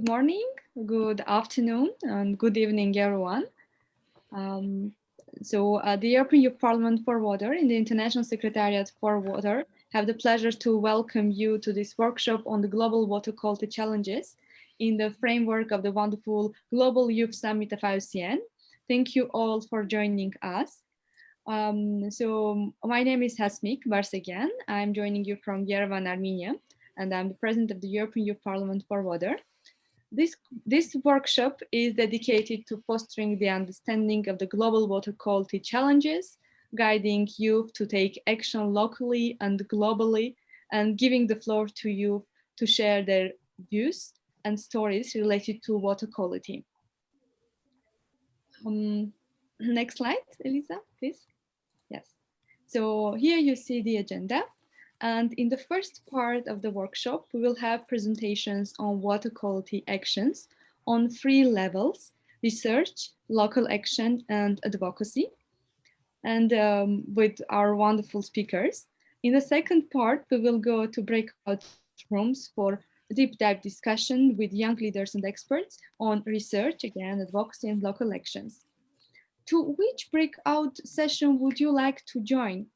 Good morning, good afternoon, and good evening, everyone. The European Youth Parliament for Water and the International Secretariat for Water have the pleasure to welcome you to this workshop on the global water quality challenges in the framework of the wonderful Global Youth Summit of IUCN. Thank you all for joining us. My name is Hasmik Barsegyan. I'm joining you from Yerevan, Armenia, and I'm the president of the European Youth Parliament for Water. This workshop is dedicated to fostering the understanding of the global water quality challenges, guiding youth to take action locally and globally, and giving the floor to youth to share their views and stories related to water quality. Next slide, Elisa, please. Yes. So here you see the agenda. And in the first part of the workshop, we will have presentations on water quality actions on 3 levels: research, local action, and advocacy, and with our wonderful speakers. In the second part, we will go to breakout rooms for a deep dive discussion with young leaders and experts on research, again, advocacy and local actions. To which breakout session would you like to join?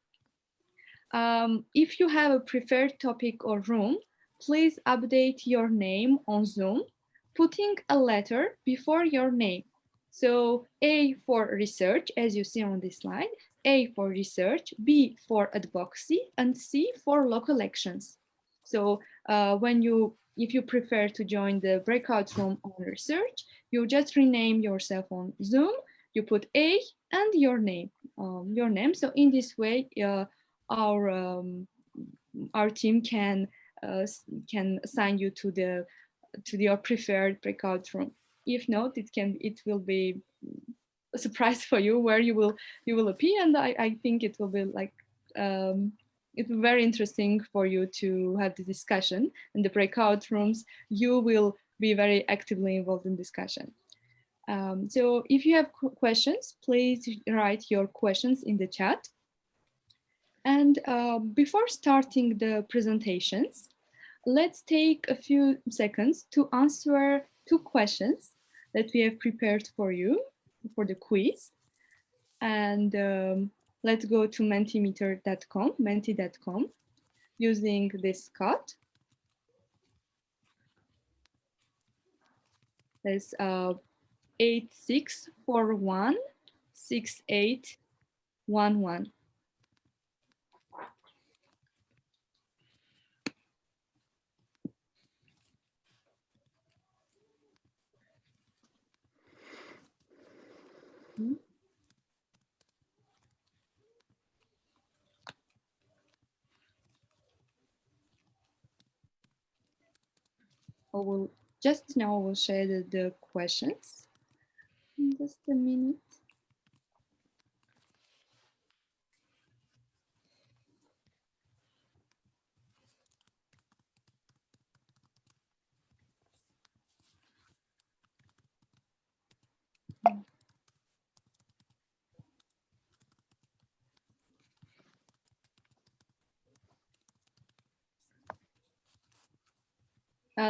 If you have a preferred topic or room, please update your name on Zoom, putting a letter before your name. So A for research, as you see on this slide, A for research, B for advocacy, and C for local actions. So if you prefer to join the breakout room on research, you just rename yourself on Zoom, you put A and your name. So in this way, our team can assign you to your preferred breakout room. If not, it will be a surprise for you where you will appear, and I think it will be like it will be very interesting for you to have the discussion in the breakout rooms. You will be very actively involved in discussion. So if you have questions, please write your questions in the chat. And before starting the presentations, let's take a few seconds to answer 2 questions that we have prepared for you for the quiz. And let's go to mentimeter.com, using this code. There's 86416811. Just now we'll share the questions. Just a minute.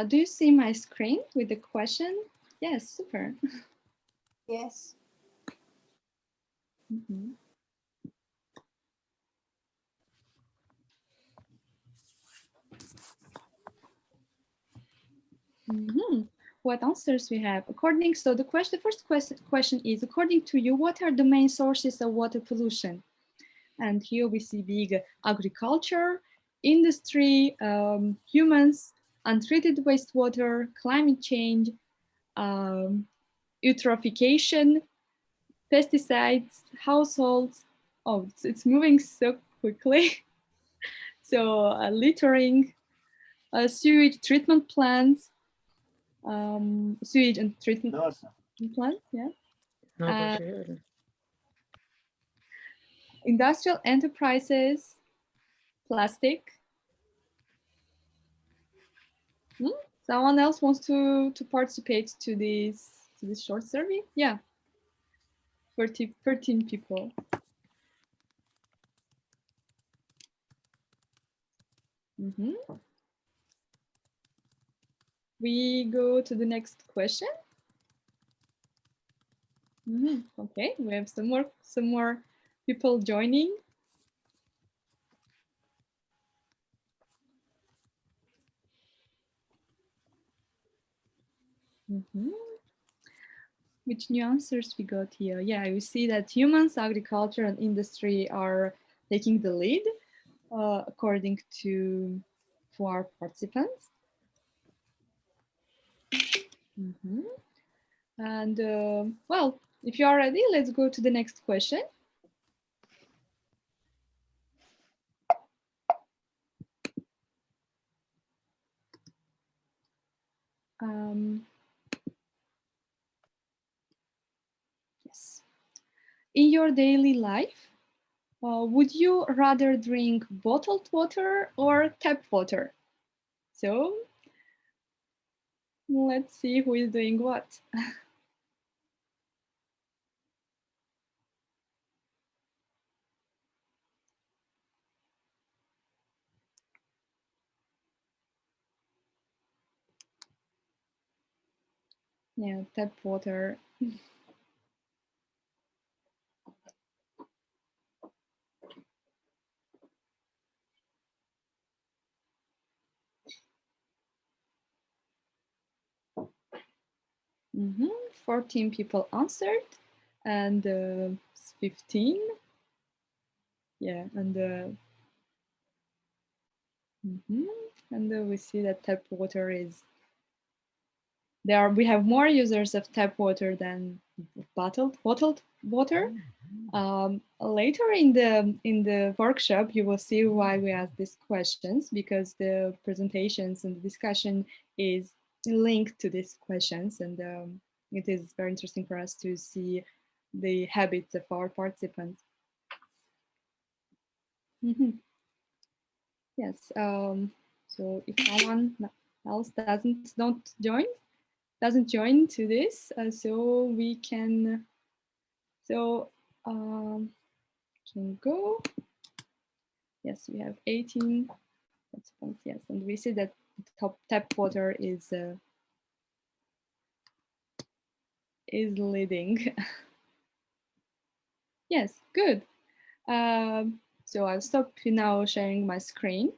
Do you see my screen with the question? Yes, super. Yes. Mm-hmm. Mm-hmm. What answers we have? The first question is, according to you, what are the main sources of water pollution? And here we see big agriculture, industry, humans, untreated wastewater, climate change, eutrophication, pesticides, households. Oh, it's moving so quickly. So littering, sewage treatment plants, sewage and treatment plants, yeah. Industrial enterprises, plastic. Someone else wants to participate to this short survey? Yeah, 13 people. we go to the next question. Okay, we have some more people joining. Which new answers we got here? Yeah, we see that humans, agriculture, and industry are taking the lead, according to our participants. And well, if you are ready, let's go to the next question. Yes. In your daily life, would you rather drink bottled water or tap water? So let's see who is doing what. Yeah, tap water. 14 people answered, and 15. Yeah, and we see that tap water is we have more users of tap water than bottled water. Later in the workshop, you will see why we ask these questions, because the presentations and the discussion is linked to these questions, and it is very interesting for us to see the habits of our participants. Yes. So if someone else doesn't join to this, so we can can go. Yes, we have 18 participants. Yes, and we see that the tap water is leading. Yes, good. So I'll stop now sharing my screen,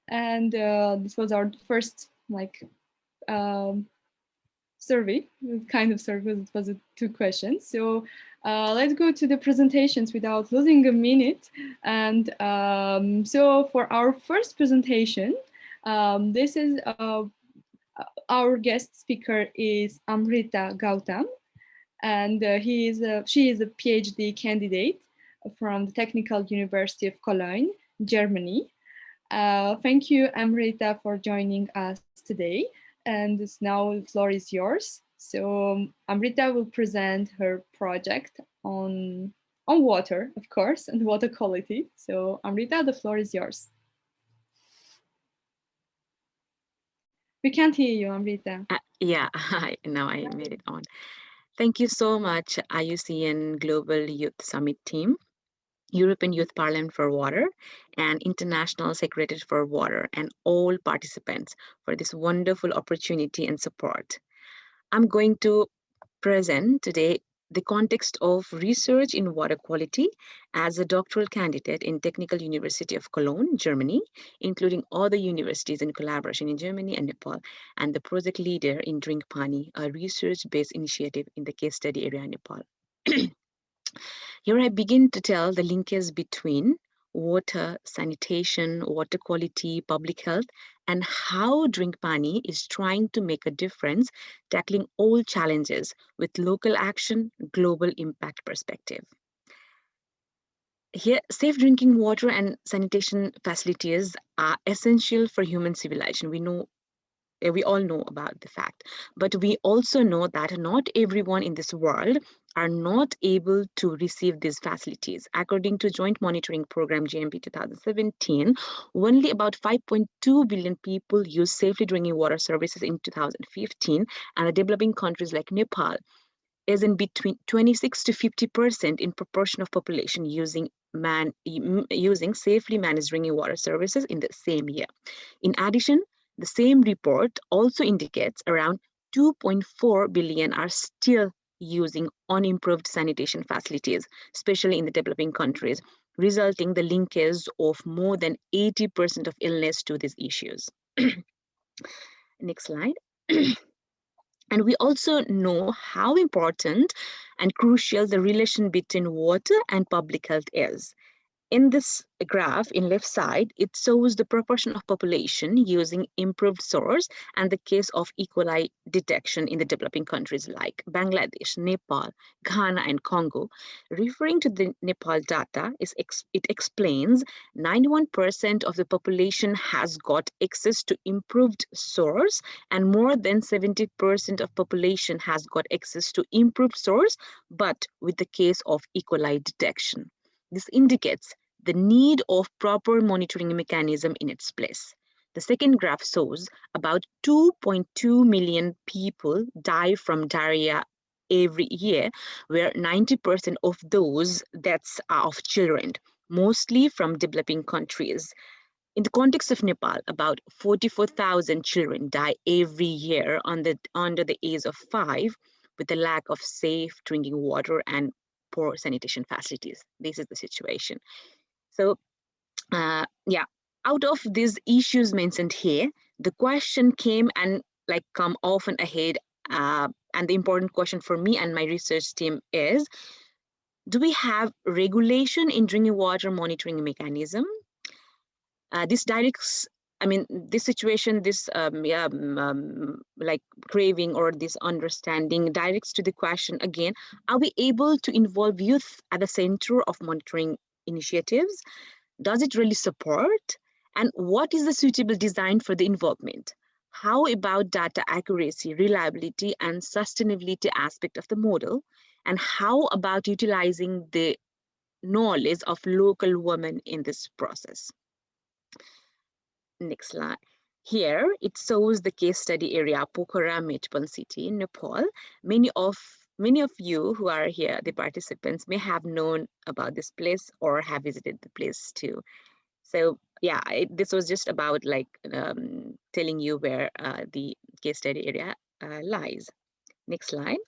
and this was our first um, survey, kind of survey. It was 2 questions. So let's go to the presentations without losing a minute. And so for our first presentation, this is our guest speaker is Amrita Gautam, and she is a PhD candidate from the Technical University of Cologne, Germany. Thank you, Amrita, for joining us today. And now the floor is yours. So Amrita will present her project on water, of course, and water quality. So Amrita, the floor is yours. We can't hear you, Amrita. Yeah, now I made it on. Thank you so much, IUCN Global Youth Summit team, European Youth Parliament for Water, and International Secretariat for Water, and all participants for this wonderful opportunity and support. I'm going to present today the context of research in water quality as a doctoral candidate in Technical University of Cologne, Germany, including other universities in collaboration in Germany and Nepal, and the project leader in Drink Pani, a research-based initiative in the case study area in Nepal. Here I begin to tell the linkage between water, sanitation, water quality, public health, and how Drink Pani is trying to make a difference, tackling all challenges with local action, global impact perspective. Here, safe drinking water and sanitation facilities are essential for human civilization. We all know about the fact, but we also know that not everyone in this world are not able to receive these facilities. According to Joint Monitoring Program GMP 2017, only about 5.2 billion people use safely drinking water services in 2015, and the developing countries like Nepal is in between 26 to 50% in proportion of population using safely managed drinking water services in the same year. In addition, The same report also indicates around 2.4 billion are still using unimproved sanitation facilities, especially in the developing countries, resulting the linkage of more than 80% of illness to these issues. Next slide. And we also know how important and crucial the relation between water and public health is. In this graph in left side, it shows the proportion of population using improved source and the case of E. coli detection in the developing countries like Bangladesh, Nepal, Ghana, and Congo. Referring to the Nepal data, it explains 91% of the population has got access to improved source, and more than 70% of population has got access to improved source, but with the case of E. coli detection. This indicates the need of proper monitoring mechanism in its place. The second graph shows about 2.2 million people die from diarrhea every year, where 90% of those deaths are of children, mostly from developing countries. In the context of Nepal, about 44,000 children die every year under the age of 5 with a lack of safe drinking water and poor sanitation facilities. This is the situation. So, yeah, out of these issues mentioned here, the question came and like come often ahead. And the important question for me and my research team is, do we have regulation in drinking water monitoring mechanism? This directs, I mean, this situation, this like craving or this understanding directs to the question again, are we able to involve youth at the center of monitoring initiatives? Does it really support? And what is the suitable design for the involvement? How about data accuracy, reliability, and sustainability aspect of the model? And how about utilizing the knowledge of local women in this process? Next slide. Here, it shows the case study area, Pokhara Metropolitan City in Nepal. Many of you who are here, the participants, may have known about this place or have visited the place too. So yeah, this was just about like telling you where the case study area lies. Next slide.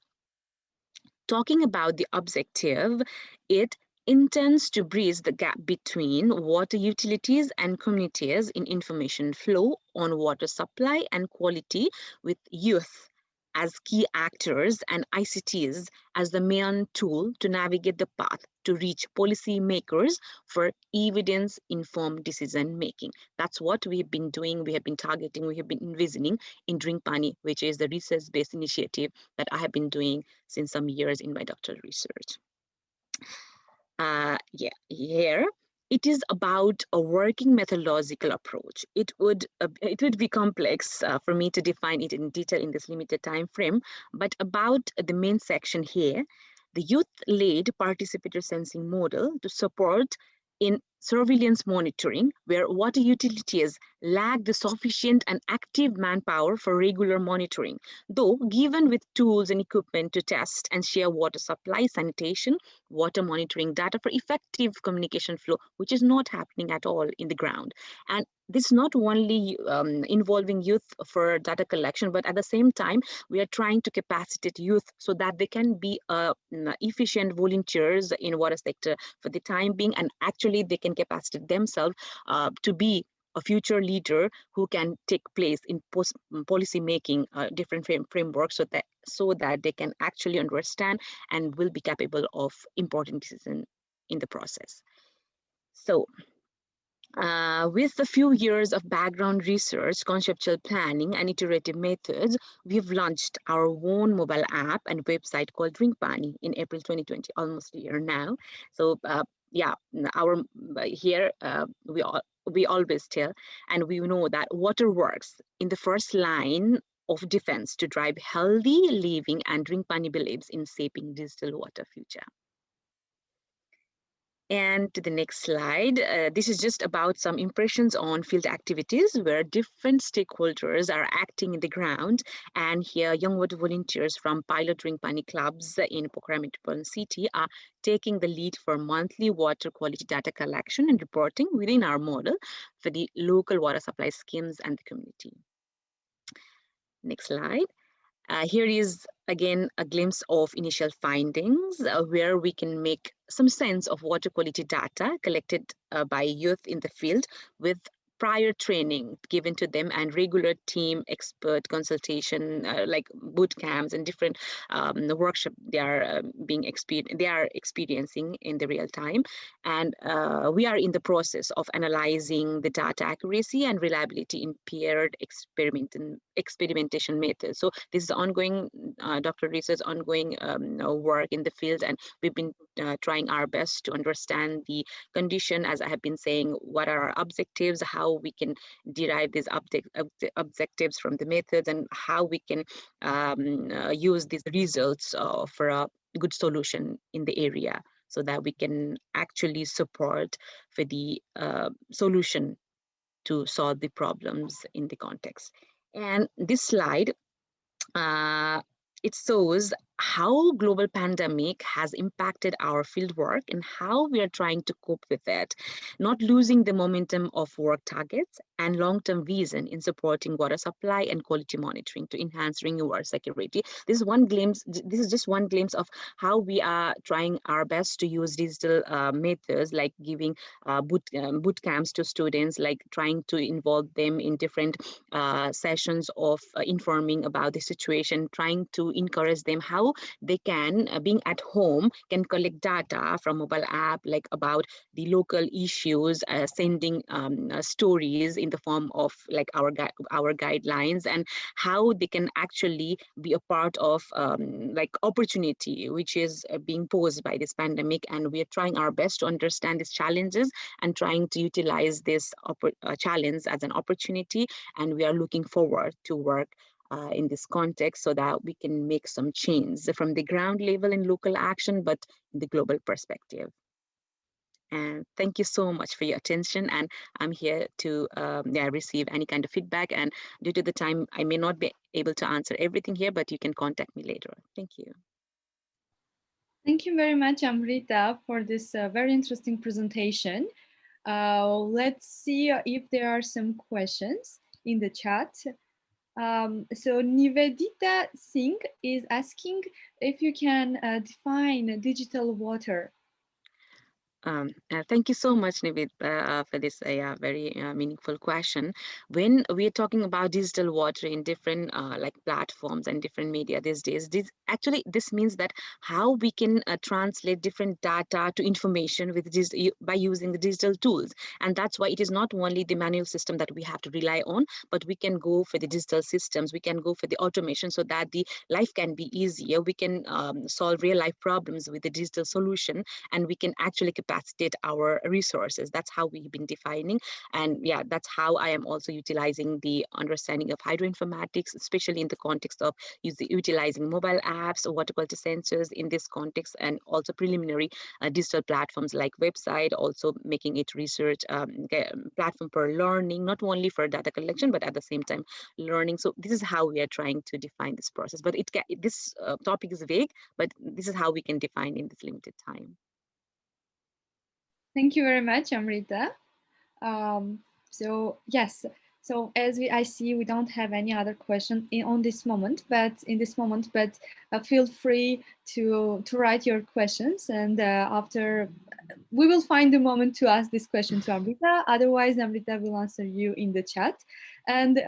Talking about the objective, it intends to bridge the gap between water utilities and communities in information flow on water supply and quality, with youth as key actors and ICTs as the main tool to navigate the path to reach policymakers for evidence-informed decision making. That's what we have been doing, we have been targeting, we have been envisioning in Drink Pani, which is the research-based initiative that I have been doing since some years in my doctoral research. Yeah, here it is about a working methodological approach. It would be complex for me to define it in detail in this limited time frame, but about the main section here, the youth-led participator sensing model to support in surveillance monitoring, where water utilities lack the sufficient and active manpower for regular monitoring. Though given with tools and equipment to test and share water supply, sanitation, water monitoring data for effective communication flow, which is not happening at all in the ground. And this is not only involving youth for data collection, but at the same time, we are trying to capacitate youth so that they can be efficient volunteers in water sector for the time being, and actually they can capacitate themselves to be a future leader who can take place in policy making different frameworks, so that they can actually understand and will be capable of important decisions in the process. So with a few years of background research, conceptual planning, and iterative methods, we've launched our own mobile app and website called Drink Pani in April 2020, almost a year now. So yeah, here we always tell, and we know that water works in the first line of defense to drive healthy living, and Drink Pani believes in shaping digital water future. And to the next slide, this is just about some impressions on field activities where different stakeholders are acting in the ground. And here, young water volunteers from pilot Drink Pani clubs in Pokhara Metropolitan City are taking the lead for monthly water quality data collection and reporting within our model for the local water supply schemes and the community. Next slide. Here is again a glimpse of initial findings where we can make some sense of water quality data collected by youth in the field with prior training given to them and regular team expert consultation like boot camps and different workshop they are they are experiencing in the real time, and we are in the process of analyzing the data accuracy and reliability in paired experimentation methods. So this is ongoing Dr. Risa's ongoing work in the field, and we've been trying our best to understand the condition, as I have been saying, what are our objectives, how we can derive these objectives from the methods, and how we can use these results for a good solution in the area so that we can actually support for the solution to solve the problems in the context. And this slide, it shows how global pandemic has impacted our field work and how we are trying to cope with it, not losing the momentum of work targets and long-term vision in supporting water supply and quality monitoring to enhance reservoir security. This is one glimpse. This is just one glimpse of how we are trying our best to use digital methods, like giving boot camps to students, like trying to involve them in different sessions of informing about the situation, trying to encourage them how they can, being at home, can collect data from mobile app, like about the local issues, sending stories in the form of like our guidelines, and how they can actually be a part of like opportunity which is being posed by this pandemic. And we are trying our best to understand these challenges and trying to utilize this challenge as an opportunity, and we are looking forward to work in this context so that we can make some change from the ground level in local action, but in the global perspective. And thank you so much for your attention. And I'm here to receive any kind of feedback. And due to the time, I may not be able to answer everything here, but you can contact me later. Thank you. Thank you very much, Amrita, for this very interesting presentation. Let's see if there are some questions in the chat. So Nivedita Singh is asking if you can define digital water. Thank you so much, Nivid, for this very meaningful question. When we are talking about digital water in different like platforms and different media these days, this means that how we can translate different data to information with by using the digital tools. And that's why it is not only the manual system that we have to rely on, but we can go for the digital systems. We can go for the automation so that the life can be easier. We can solve real life problems with the digital solution, and we can actually capacitate our resources. That's how we've been defining. And yeah, that's how I am also utilizing the understanding of hydroinformatics, especially in the context of utilizing mobile apps or water quality sensors in this context, and also preliminary digital platforms like website, also making it research platform for learning, not only for data collection, but at the same time learning. So this is how we are trying to define this process. But this topic is vague, but this is how we can define in this limited time. Thank you very much, Amrita. So yes, so as I see, we don't have any other question on this moment, but feel free to write your questions, and after we will find the moment to ask this question to Amrita. Otherwise, Amrita will answer you in the chat. And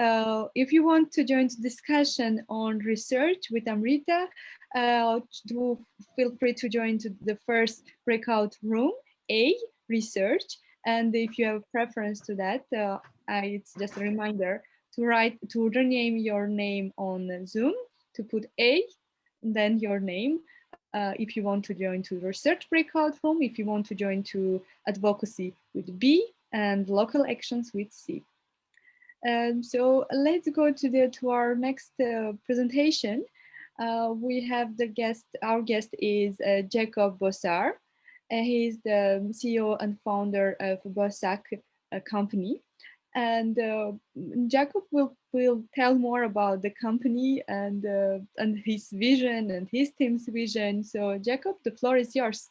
if you want to join the discussion on research with Amrita, do feel free to join to the first breakout room, A, research. And if you have a preference to that, it's just a reminder to rename your name on Zoom, to put A, then your name. If you want to join to research breakout room, if you want to join to advocacy with B, and local actions with C. So let's go to our next presentation. We have our guest is Jacob Bossard. He's the CEO and founder of Bossack company. And Jacob will tell more about the company and his vision and his team's vision. So Jacob, the floor is yours.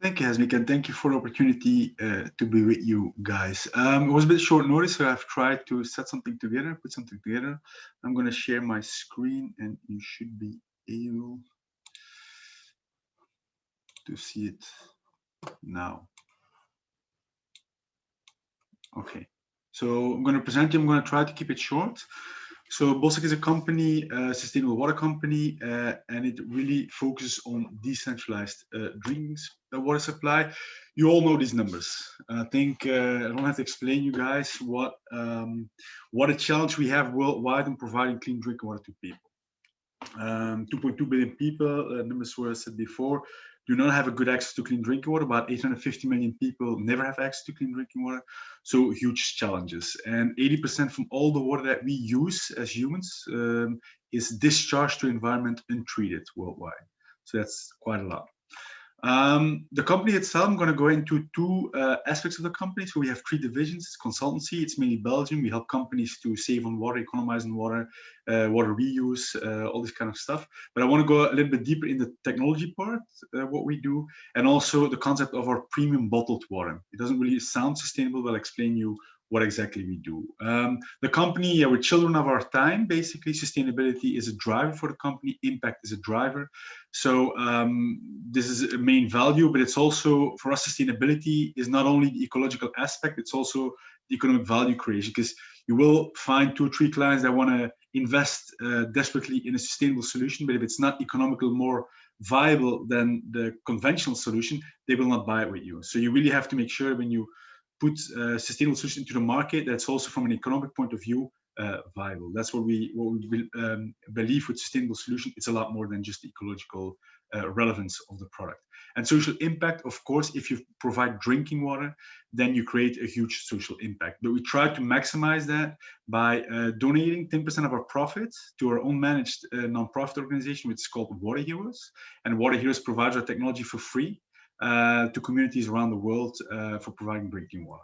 Thank you, Hasmik, and thank you for the opportunity to be with you guys. It was a bit short notice, so I've tried to set something together, put something together. I'm going to share my screen, and you should be able to see it now. Okay, so I'm going to present you. I'm going to try to keep it short. So Bosik is a company, a sustainable water company, and it really focuses on decentralized drinking water supply. You all know these numbers. I think I don't have to explain you guys what a challenge we have worldwide in providing clean drinking water to people. 2.2 billion people, numbers were said before, do not have a good access to clean drinking water. About 850 million people never have access to clean drinking water. So huge challenges. And 80% from all the water that we use as humans is discharged to environment untreated worldwide. So that's quite a lot. The company itself, I'm going to go into two aspects of the company. So we have three divisions. It's consultancy. It's mainly Belgium. We help companies to save on water, economize on water, water reuse, all this kind of stuff. But I want to go a little bit deeper in the technology part, what we do, and also the concept of our premium bottled water. It doesn't really sound sustainable, but I'll explain you what exactly we do. The company, yeah, we're children of our time. Basically, sustainability is a driver for the company. Impact is a driver. So this is a main value, but it's also, for us, sustainability is not only the ecological aspect, it's also the economic value creation, because you will find 2 or 3 clients that want to invest desperately in a sustainable solution, but if it's not economical, more viable than the conventional solution, they will not buy it with you. So you really have to make sure when you put a sustainable solution into the market, that's also from an economic point of view viable. That's what we believe with sustainable solution. It's a lot more than just the ecological relevance of the product. And social impact, of course, if you provide drinking water, then you create a huge social impact. But we try to maximize that by donating 10% of our profits to our own managed nonprofit organization, which is called Water Heroes. And Water Heroes provides our technology for free to communities around the world for providing drinking water.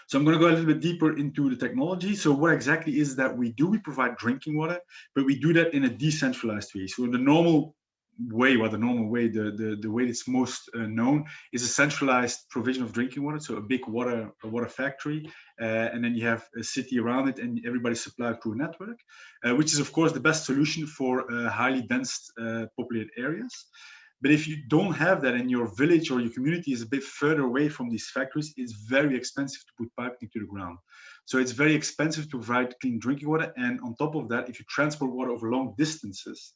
So I'm going to go a little bit deeper into the technology. So what exactly is that we do? We provide drinking water, but we do that in a decentralized way. So in the normal way, the way it's most known is a centralized provision of drinking water. So a big water factory, and then you have a city around it, and everybody supplied through a network, which is of course the best solution for highly dense populated areas. But if you don't have that and your village or your community is a bit further away from these factories, it's very expensive to put piping to the ground. So it's very expensive to provide clean drinking water. And on top of that, if you transport water over long distances,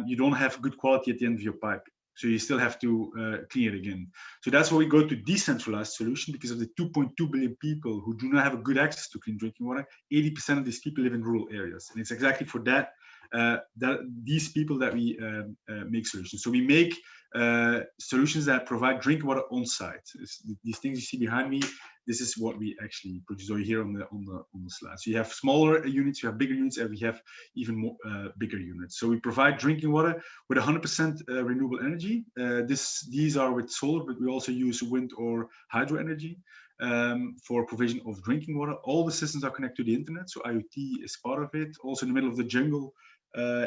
you don't have good quality at the end of your pipe. So you still have to clean it again. So that's why we go to decentralized solution, because of the 2.2 billion people who do not have a good access to clean drinking water. 80% of these people live in rural areas. And it's exactly for that these people that we make solutions. So we make solutions that provide drinking water on site. These things you see behind me, this is what we actually produce over here on the slide. So you have smaller units, you have bigger units, and we have even more bigger units. So we provide drinking water with 100% renewable energy. These are with solar, but we also use wind or hydro energy. For provision of drinking water. All the systems are connected to the internet, so IoT is part of it. Also in the middle of the jungle,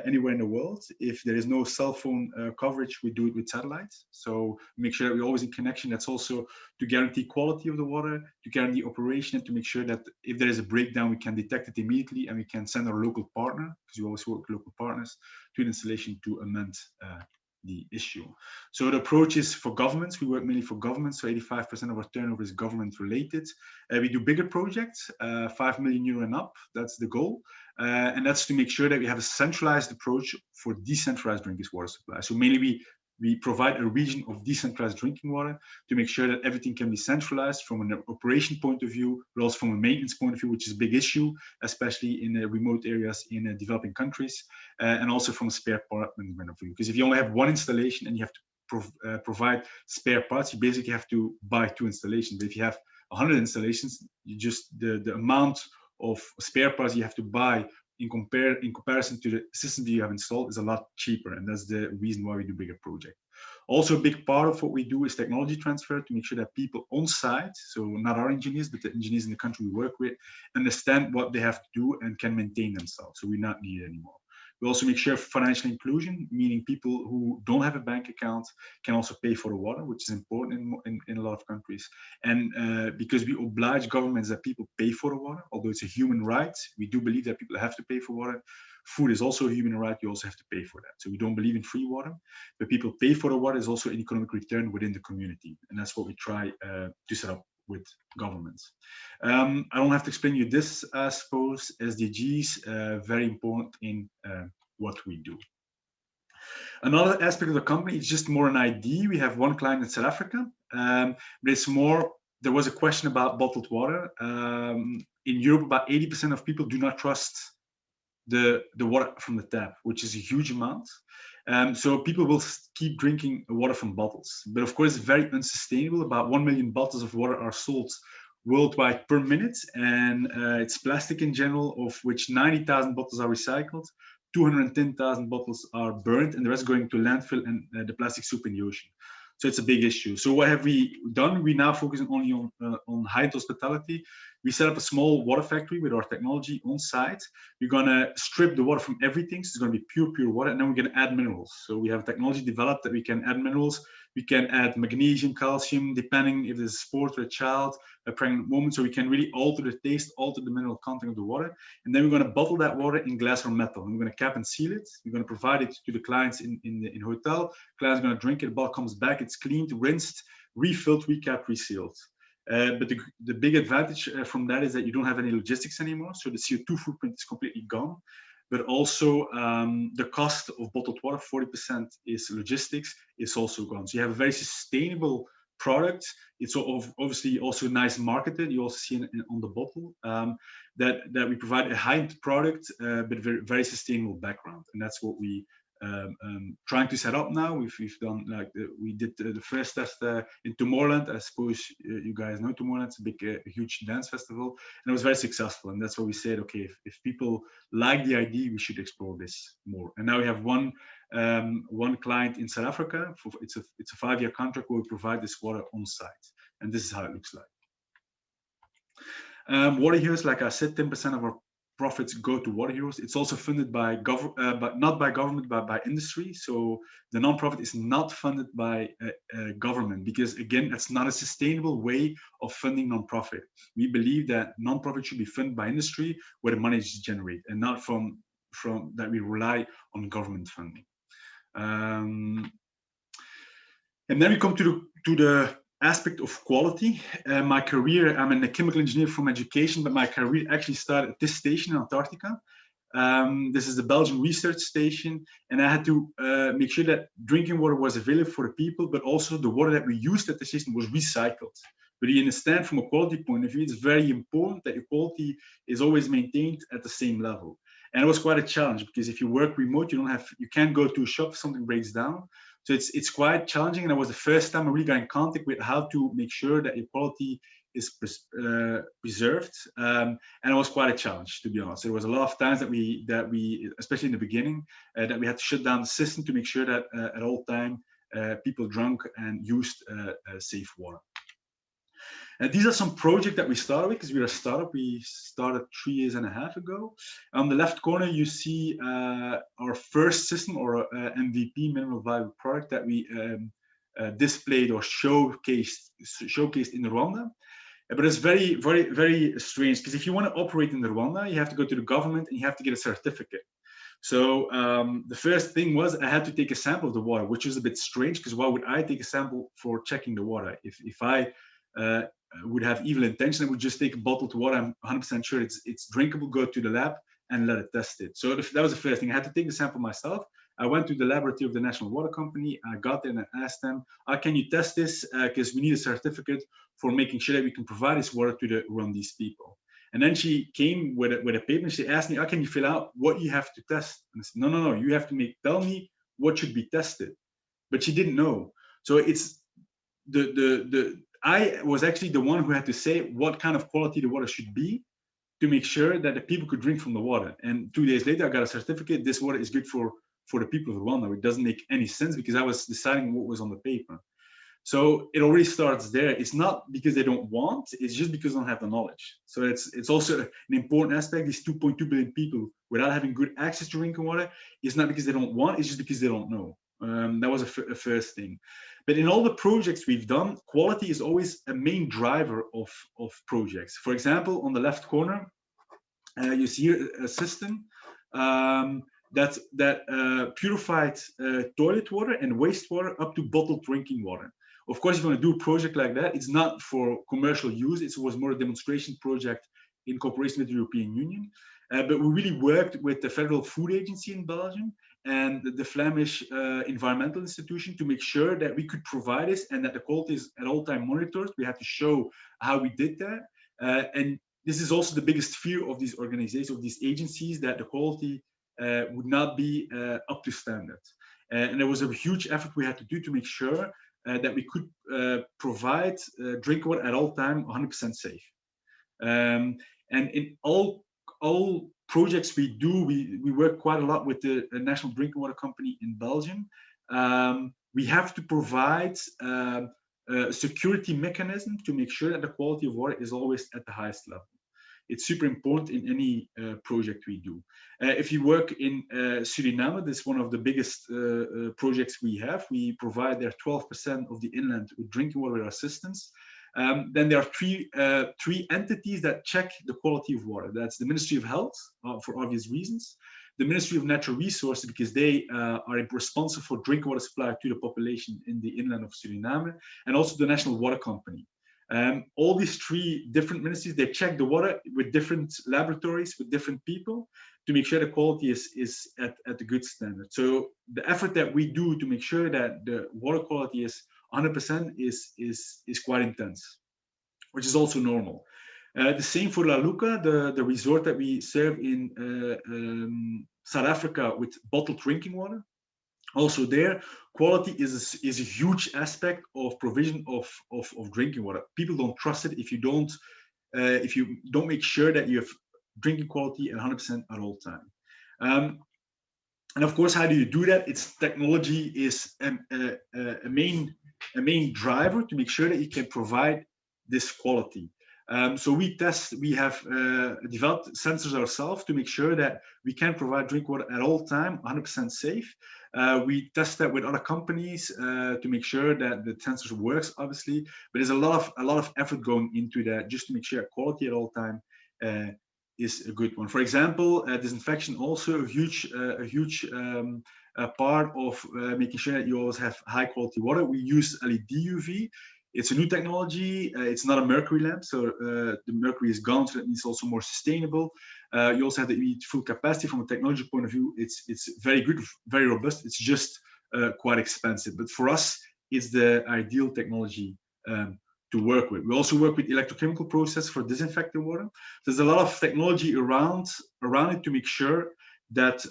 anywhere in the world. If there is no cell phone coverage, we do it with satellites. So make sure that we're always in connection. That's also to guarantee quality of the water, to guarantee operation, and to make sure that if there is a breakdown, we can detect it immediately and we can send our local partner, because we always work with local partners, to an installation to amend the issue. So the approach is for governments. We work mainly for governments. So 85% of our turnover is government related. We do bigger projects, 5 million euro and up. That's the goal. And that's to make sure that we have a centralized approach for decentralized drinking water supply. So mainly we provide a region of decentralized drinking water to make sure that everything can be centralized from an operation point of view, but also from a maintenance point of view, which is a big issue, especially in remote areas in developing countries, and also from a spare part point of view. Because if you only have one installation and you have to provide spare parts, you basically have to buy 2 installations. But if you have 100 installations, you just the amount of spare parts you have to buy in comparison to the system that you have installed is a lot cheaper, and that's the reason why we do bigger projects. Also, a big part of what we do is technology transfer to make sure that people on site, so not our engineers, but the engineers in the country we work with, understand what they have to do and can maintain themselves. So we're not needed anymore. We also make sure financial inclusion, meaning people who don't have a bank account can also pay for the water, which is important in a lot of countries. And because we oblige governments that people pay for the water, although it's a human right, we do believe that people have to pay for water. Food is also a human right, you also have to pay for that. So we don't believe in free water, but people pay for the water is also an economic return within the community. And that's what we try to set up with governments. I don't have to explain you this, I suppose. SDGs, very important in what we do. Another aspect of the company is just more an ID. We have one client in South Africa, but it's more, there was a question about bottled water. In Europe, about 80% of people do not trust the water from the tap, which is a huge amount. So people will keep drinking water from bottles, but of course, it's very unsustainable. About 1 million bottles of water are sold worldwide per minute, and it's plastic in general, of which 90,000 bottles are recycled, 210,000 bottles are burned, and the rest going to landfill and the plastic soup in the ocean. So it's a big issue. So what have we done? We now focus only on high-end hospitality. We set up a small water factory with our technology on site. We're gonna strip the water from everything. So it's gonna be pure water, and then we're gonna add minerals. So we have technology developed that we can add minerals. We can add magnesium, calcium, depending if there's a sport or a child, a pregnant woman. So we can really alter the taste, alter the mineral content of the water. And then we're gonna bottle that water in glass or metal. And we're gonna cap and seal it. We're gonna provide it to the clients in hotel. Clients gonna drink it, the bottle comes back, it's cleaned, rinsed, refilled, recapped, resealed. But the big advantage from that is that you don't have any logistics anymore. So the CO2 footprint is completely gone. But also the cost of bottled water, 40% is logistics, is also gone. So you have a very sustainable product. It's obviously also nice marketed. You also see on the bottle that we provide a high-end product, but very sustainable background. And that's what we trying to set up now. We've done like we did the first test in Tomorrowland. I suppose you guys know Tomorrowland. It's a big, huge dance festival, and it was very successful. And that's why we said, okay, if people like the idea, we should explore this more. And now we have one client in South Africa. It's a 5-year contract where we provide this water on site, and this is how it looks like. Water Heroes, like I said, 10% of our profits go to Water Heroes. It's also funded by but not by government, but by industry. So the nonprofit is not funded by government, because again, that's not a sustainable way of funding nonprofit. We believe that nonprofit should be funded by industry, where the money is generated, and not from that we rely on government funding. And then we come to the aspect of quality. My career, I'm a chemical engineer from education, but my career actually started at this station in Antarctica. This is the Belgian research station, and I had to make sure that drinking water was available for the people, but also the water that we used at the station was recycled. But you understand, from a quality point of view, it's very important that your quality is always maintained at the same level. And it was quite a challenge, because if you work remote, you can't go to a shop if something breaks down. So it's quite challenging, and it was the first time I really got in contact with how to make sure that your quality is preserved, and it was quite a challenge, to be honest. There was a lot of times that we, especially in the beginning, that we had to shut down the system to make sure that at all time people drank and used safe water. These are some projects that we started with, because we're a startup. We started 3.5 years ago. On the left corner, you see our first system, or MVP, minimal viable product, that we displayed or showcased in Rwanda. But it's very, very, very strange, because if you want to operate in Rwanda, you have to go to the government and you have to get a certificate. So the first thing was I had to take a sample of the water, which was a bit strange, because why would I take a sample for checking the water? If I would have evil intention, I would just take a bottled water. I'm 100% sure it's drinkable, go to the lab and let it test it. So that was the first thing. I had to take the sample myself. I went to the laboratory of the National Water Company. I got there and I asked them, can you test this? Because we need a certificate for making sure that we can provide this water to the Rwandese people. And then she came with a paper and she asked me, can you fill out what you have to test? And I said, no, you have to tell me what should be tested. But she didn't know. So it's I was actually the one who had to say what kind of quality the water should be to make sure that the people could drink from the water. And 2 days later, I got a certificate. This water is good for the people of Rwanda. It doesn't make any sense, because I was deciding what was on the paper. So it already starts there. It's not because they don't want, it's just because they don't have the knowledge. So it's also an important aspect. These 2.2 billion people without having good access to drinking water, it's not because they don't want, it's just because they don't know. That was a first thing. But in all the projects we've done, quality is always a main driver of projects. For example, on the left corner, you see here a system that purified toilet water and wastewater up to bottled drinking water. Of course, if you want to do a project like that, it's not for commercial use. It was more a demonstration project in cooperation with the European Union. But we really worked with the Federal Food Agency in Belgium and the Flemish Environmental Institution to make sure that we could provide this and that the quality is at all time monitored. We had to show how we did that. And this is also the biggest fear of these organizations, of these agencies, that the quality would not be up to standard. And there was a huge effort we had to do to make sure that we could provide drinking water at all time 100% safe. And in all projects we do, we work quite a lot with the National Drinking Water Company in Belgium. We have to provide a security mechanism to make sure that the quality of water is always at the highest level. It's super important in any project we do. If you work in Suriname, this is one of the biggest projects we have. We provide there 12% of the inland with drinking water assistance. Then there are three entities that check the quality of water. That's the Ministry of Health, for obvious reasons, the Ministry of Natural Resources, because they are responsible for drinking water supply to the population in the inland of Suriname, and also the National Water Company. All these three different ministries, they check the water with different laboratories, with different people, to make sure the quality is at a good standard. So the effort that we do to make sure that the water quality is 100% is quite intense, which is also normal. The same for La Luca, the resort that we serve in South Africa with bottled drinking water. Also there, quality is a huge aspect of provision of drinking water. People don't trust it if you don't make sure that you have drinking quality at 100% at all time. And of course, how do you do that? It's technology is a main driver to make sure that you can provide this quality. So we have developed sensors ourselves to make sure that we can provide drink water at all time, 100% safe. We test that with other companies to make sure that the sensors works, obviously. But there's a lot of effort going into that just to make sure quality at all time is a good one. For example, disinfection also a huge part of making sure that you always have high quality water. We use LED UV. It's a new technology. It's not a mercury lamp, so the mercury is gone, so that means also more sustainable. You also have the full capacity from a technology point of view. It's very good, very robust. It's just quite expensive, but for us, it's the ideal technology to work with. We also work with electrochemical process for disinfecting water. There's a lot of technology around it to make sure that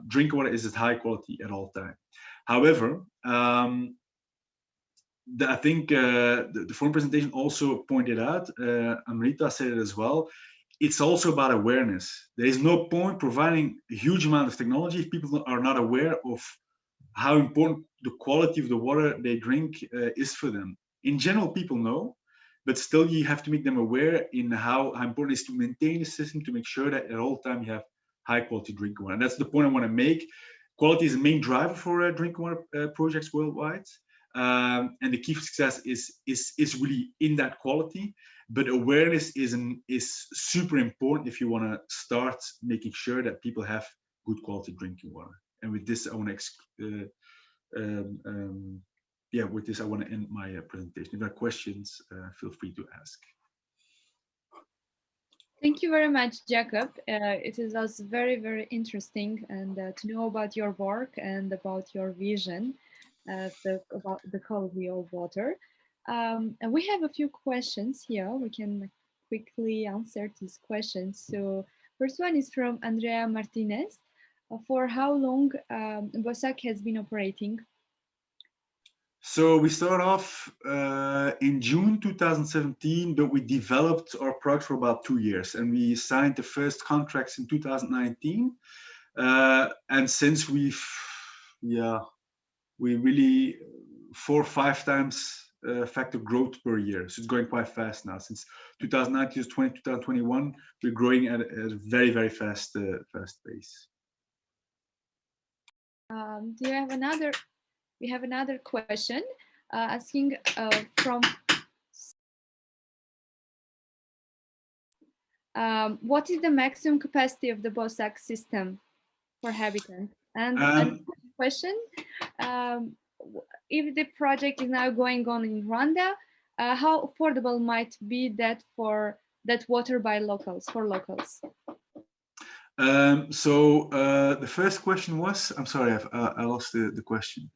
drinking water is at high quality at all time. However, I think the forum presentation also pointed out, Amrita said it as well, it's also about awareness. There is no point providing a huge amount of technology if people are not aware of how important the quality of the water they drink is for them. In general, people know, but still you have to make them aware in how important it is to maintain the system to make sure that at all time you have high quality drinking water. And that's the point I want to make. Quality is the main driver for drinking water projects worldwide. And the key for success is really in that quality, but awareness is super important if you want to start making sure that people have good quality drinking water. And with this, I want to with this, I want to end my presentation. If there are questions, feel free to ask. Thank you very much, Jacob. It was very, very interesting and to know about your work and about your vision about the quality of water. And we have a few questions here. We can quickly answer these questions. So first one is from Andrea Martinez. For how long BOSAC has been operating? So we started off in June 2017, but we developed our product for about 2 years, and we signed the first contracts in 2019. And since we really 4 or 5 times factor growth per year. So it's going quite fast now. Since 2019 to 2021, we're growing at a very, very fast pace. Do you have another? We have another question asking from what is the maximum capacity of the BOSAC system for Habitat? And question, if the project is now going on in Rwanda, how affordable might be that for that water by locals, for locals? So the first question was, I'm sorry, I lost the question.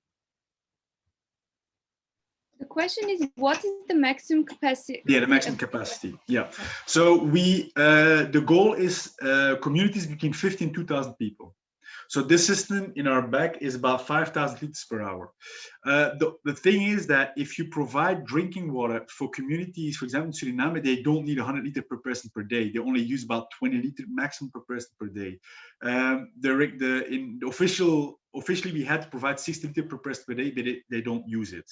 The question is, what is the maximum capacity? Yeah, the maximum capacity. Yeah. So we, the goal is communities between 50 and 2,000 people. So this system in our back is about 5,000 liters per hour. The thing is that if you provide drinking water for communities, for example, in Suriname, they don't need 100 liters per person per day. They only use about 20 liters maximum per person per day. Officially, we had to provide 60 liters per person per day, but they don't use it.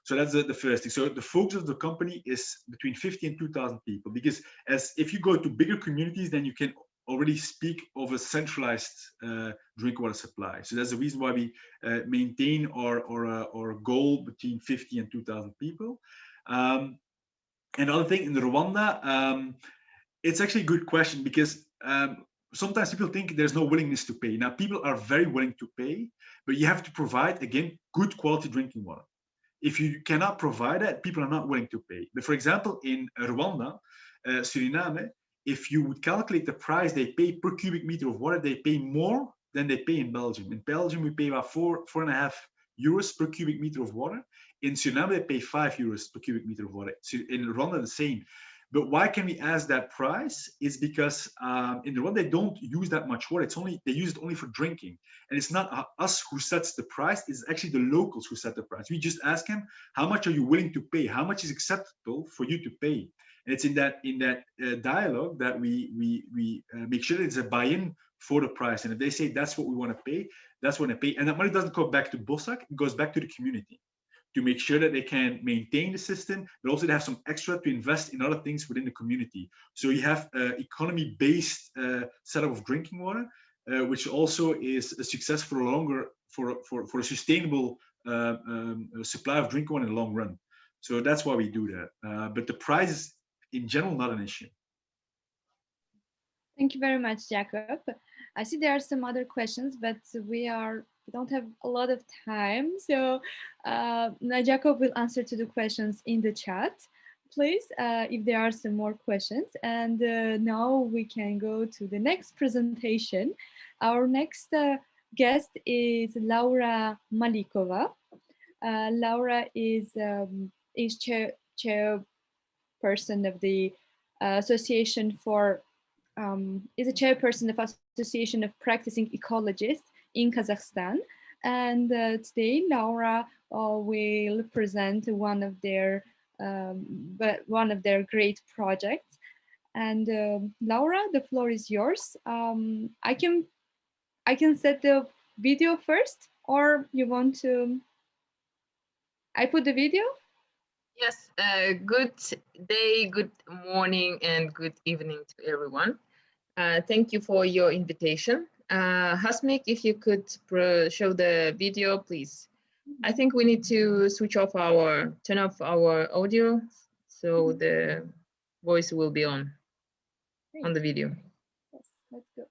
So that's the first thing. So the focus of the company is between 50 and 2,000 people, because if you go to bigger communities, then you can already speak of a centralized drinking water supply. So that's the reason why we maintain our goal between 50 and 2,000 people. Another thing in Rwanda, it's actually a good question, because sometimes people think there's no willingness to pay. Now, people are very willing to pay, but you have to provide, again, good quality drinking water. If you cannot provide that, people are not willing to pay. But for example, in Rwanda, Suriname, if you would calculate the price they pay per cubic meter of water, they pay more than they pay in Belgium. In Belgium, we pay about 4.5 euros per cubic meter of water. In Suriname, they pay 5 euros per cubic meter of water. So in Rwanda, the same. But why can we ask that price? Is because in Rwanda, they don't use that much water. They use it only for drinking. And it's not us who sets the price. It's actually the locals who set the price. We just ask them, how much are you willing to pay? How much is acceptable for you to pay? And it's in that dialogue that we make sure that it's a buy-in for the price. And if they say that's what we want to pay, that's what they pay. And that money doesn't go back to BOSAC, it goes back to the community to make sure that they can maintain the system, but also they have some extra to invest in other things within the community. So you have an economy-based setup of drinking water, which also is a success for a sustainable supply of drinking water in the long run. So that's why we do that. But the price is, in general, not an issue. Thank you very much, Jacob. I see there are some other questions, but we don't have a lot of time. So now Jacob will answer to the questions in the chat, please, if there are some more questions. And now we can go to the next presentation. Our next guest is Laura Malikova. Laura is chairperson of the Association for is a chairperson of Association of Practicing Ecologists in Kazakhstan. And today, Laura will present one of their great projects. And Laura, the floor is yours. I can set the video first, or you want to? I put the video. Yes. Good day, good morning, and good evening to everyone. Thank you for your invitation. Hasmik, if you could show the video, please. I think we need to turn off our audio, so the voice will be on the video. Yes, let's go.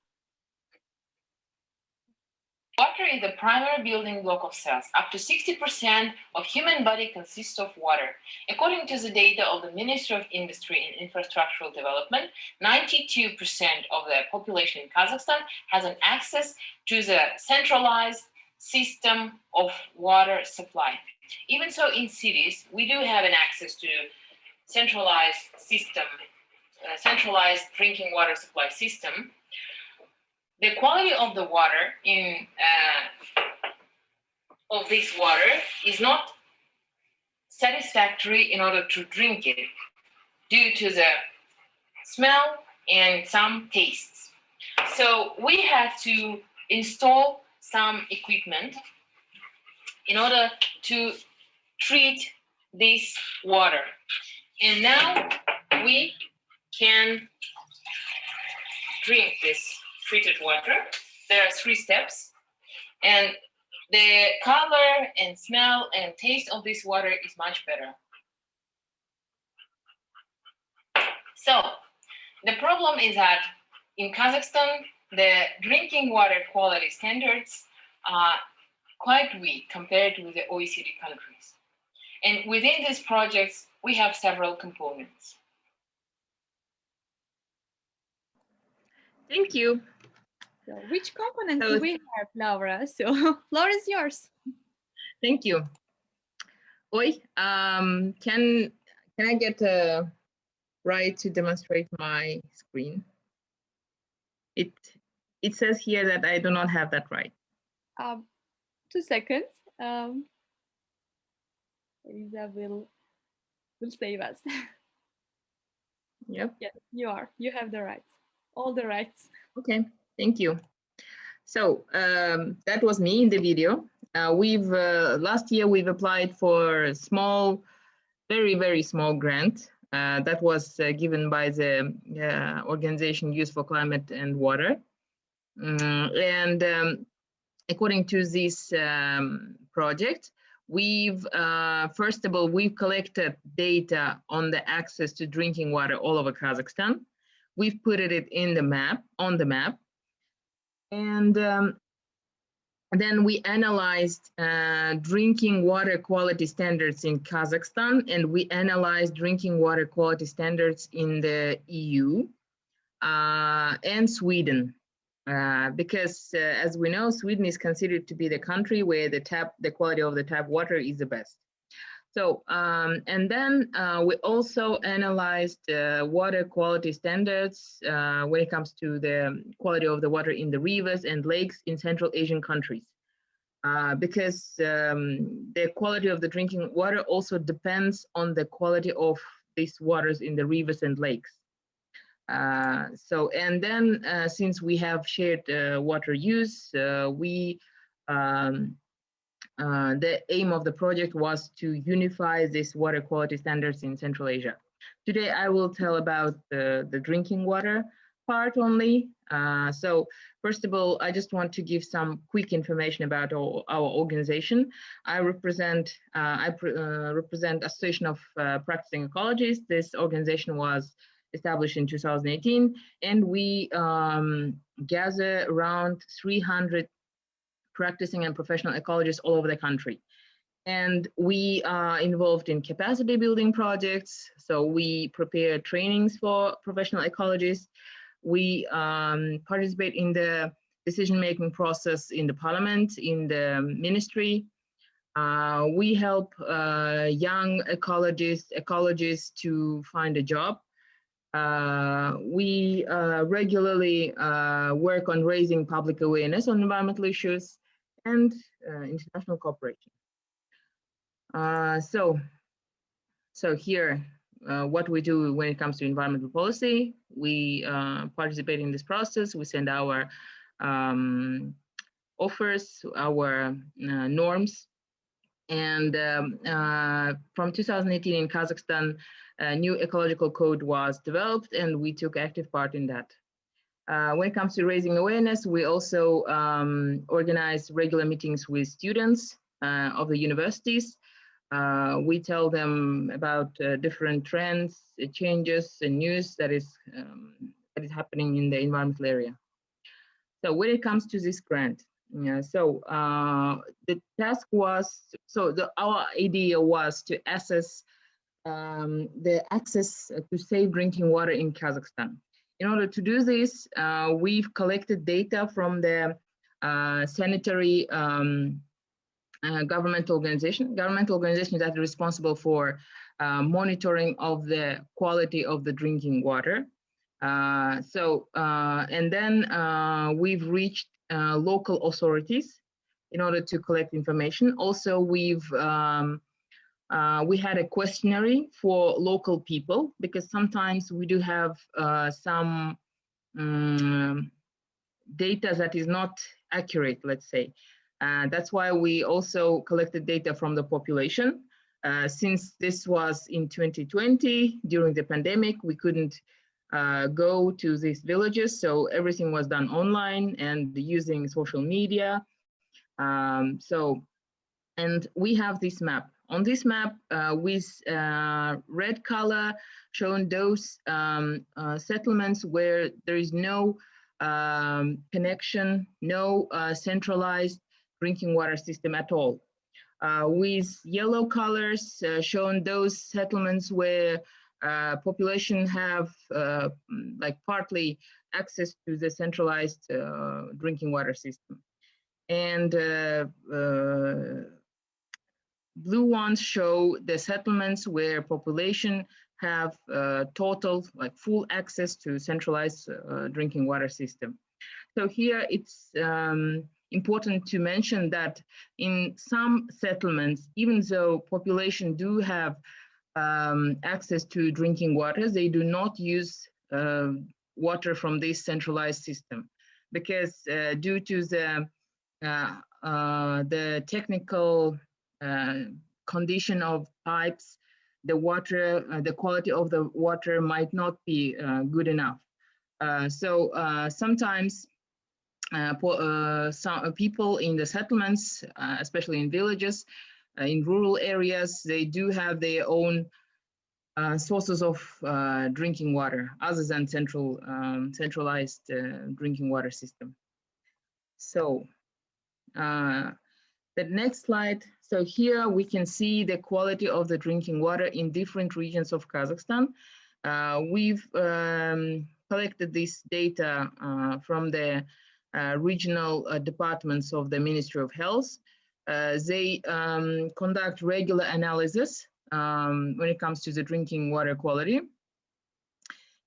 Water is the primary building block of cells. Up to 60% of human body consists of water. According to the data of the Ministry of Industry and Infrastructural Development, 92% of the population in Kazakhstan has an access to the centralized system of water supply. Even so, in cities, we do have an access to centralized system, centralized drinking water supply system. The quality of the water of this water is not satisfactory in order to drink it due to the smell and some tastes. So we have to install some equipment in order to treat this water. And now we can drink this treated water. There are 3 steps, and the color and smell and taste of this water is much better. So the problem is that in Kazakhstan, the drinking water quality standards are quite weak compared with the OECD countries. And within these projects, we have several components. Thank you. So which components So- do we have, Laura? So Laura is yours. Thank you. Oi, can I get a right to demonstrate my screen? It says here that I do not have that right. 2 seconds. Elisa will save us. Yep. Yes, you have the rights, all the rights. Okay, thank you. So that was me in the video. We've last year we've applied for a small, very small grant that was given by the organization Youth for Climate and Water. According to this project, we've first of all we've collected data on the access to drinking water all over Kazakhstan. We've put it in the map, on the map, and then we analyzed drinking water quality standards in Kazakhstan, and we analyzed drinking water quality standards in the EU and Sweden. Because as we know, Sweden is considered to be the country where the quality of the tap water is the best. So, and then we also analyzed water quality standards when it comes to the quality of the water in the rivers and lakes in Central Asian countries. Because the quality of the drinking water also depends on the quality of these waters in the rivers and lakes. So, and then since we have shared water use, the aim of the project was to unify these water quality standards in Central Asia. Today, I will tell about the drinking water part only. So first of all, I just want to give some quick information about our organization. I represent Association of Practicing Ecologists. This organization was established in 2018, and we gather around 300 practicing and professional ecologists all over the country. And we are involved in capacity building projects. So we prepare trainings for professional ecologists. We participate in the decision-making process in the parliament, in the ministry. We help young ecologists to find a job. We regularly work on raising public awareness on environmental issues and international cooperation. So here, what we do when it comes to environmental policy, we participate in this process. We send our offers, our norms. And from 2018 in Kazakhstan, a new ecological code was developed, and we took active part in that. When it comes to raising awareness, we also organize regular meetings with students of the universities. We tell them about different trends, changes, and news that is happening in the environmental area. So when it comes to this grant, the task was, our idea was to assess the access to safe drinking water in Kazakhstan. In order to do this, we've collected data from the sanitary governmental organizations that are responsible for monitoring of the quality of the drinking water. And then we've reached local authorities in order to collect information. Also, we had a questionnaire for local people, because sometimes we do have some data that is not accurate, let's say. That's why we also collected data from the population. Since this was in 2020, during the pandemic, we couldn't go to these villages, so everything was done online and using social media. And we have this map. On this map, with red color, shown those settlements where there is no connection, no centralized drinking water system at all. With yellow colors, shown those settlements where population have like partly access to the centralized drinking water system. And blue ones show the settlements where population have total, like full access to centralized drinking water system. So here it's important to mention that in some settlements, even though population do have access to drinking water, they do not use water from this centralized system because due to the technical condition of pipes, the water, the quality of the water might not be good enough. So sometimes some people in the settlements, especially in villages, in rural areas, they do have their own sources of drinking water other than centralized drinking water system. So the next slide. So here we can see the quality of the drinking water in different regions of Kazakhstan. We've collected this data from the regional departments of the Ministry of Health. They conduct regular analysis when it comes to the drinking water quality.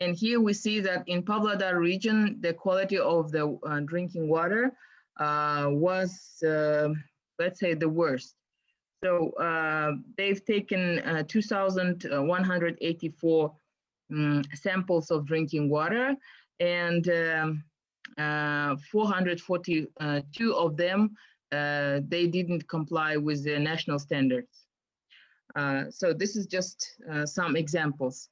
And here we see that in Pavlodar region, the quality of the drinking water was, let's say, the worst. So they've taken 2,184 samples of drinking water, and 442 of them, they didn't comply with the national standards. So this is just some examples.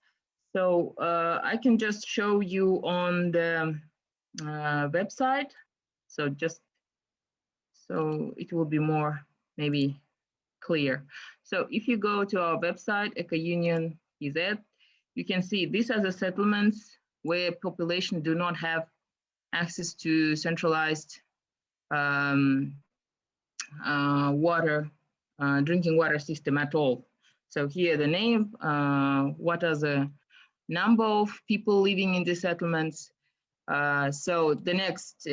So I can just show you on the website. So just so it will be more maybe clear. So if you go to our website, EcoUnion EZ, you can see these are the settlements where population do not have access to centralized water, drinking water system at all. So here the name, what are the number of people living in the settlements. So the next,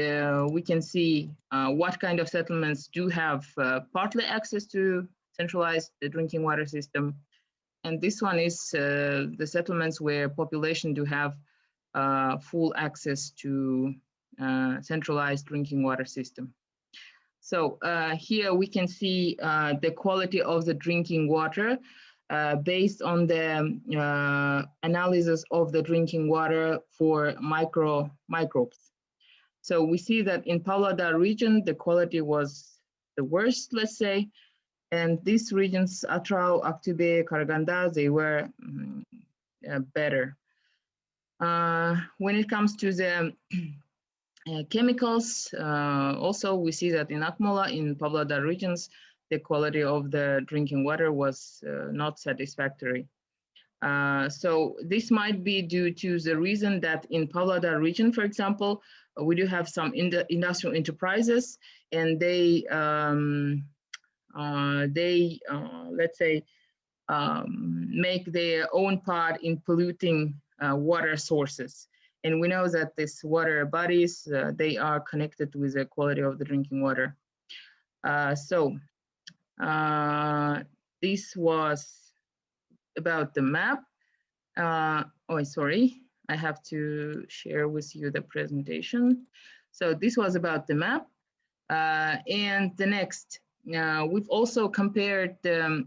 we can see what kind of settlements do have partly access to centralized drinking water system. And this one is the settlements where population do have full access to centralized drinking water system. So here we can see the quality of the drinking water based on the analysis of the drinking water for microbes. So we see that in Pavlodar region, the quality was the worst, let's say, and these regions, Atrau, Aktobe, Karaganda, they were better. When it comes to the chemicals, also we see that in Akmola, in Pavlodar regions, the quality of the drinking water was not satisfactory. So this might be due to the reason that in Pavlodar region, for example, we do have some industrial enterprises, and they let's say, make their own part in polluting water sources. And we know that these water bodies, they are connected with the quality of the drinking water. So this was about the map. Oh, sorry, I have to share with you the presentation. So this was about the map. And the next, we've also compared the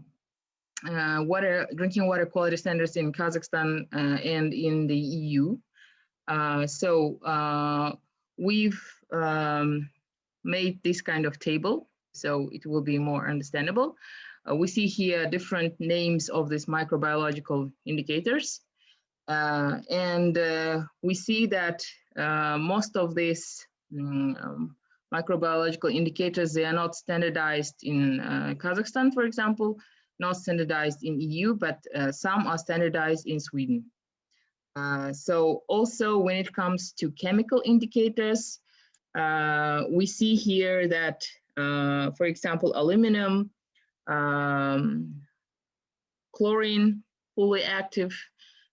drinking water quality standards in Kazakhstan and in the EU. So we've made this kind of table, so it will be more understandable. We see here different names of these microbiological indicators. And we see that most of these microbiological indicators, they are not standardized in Kazakhstan, for example, not standardized in EU, but some are standardized in Sweden. So also when it comes to chemical indicators, we see here that, for example, aluminum, chlorine, fully active,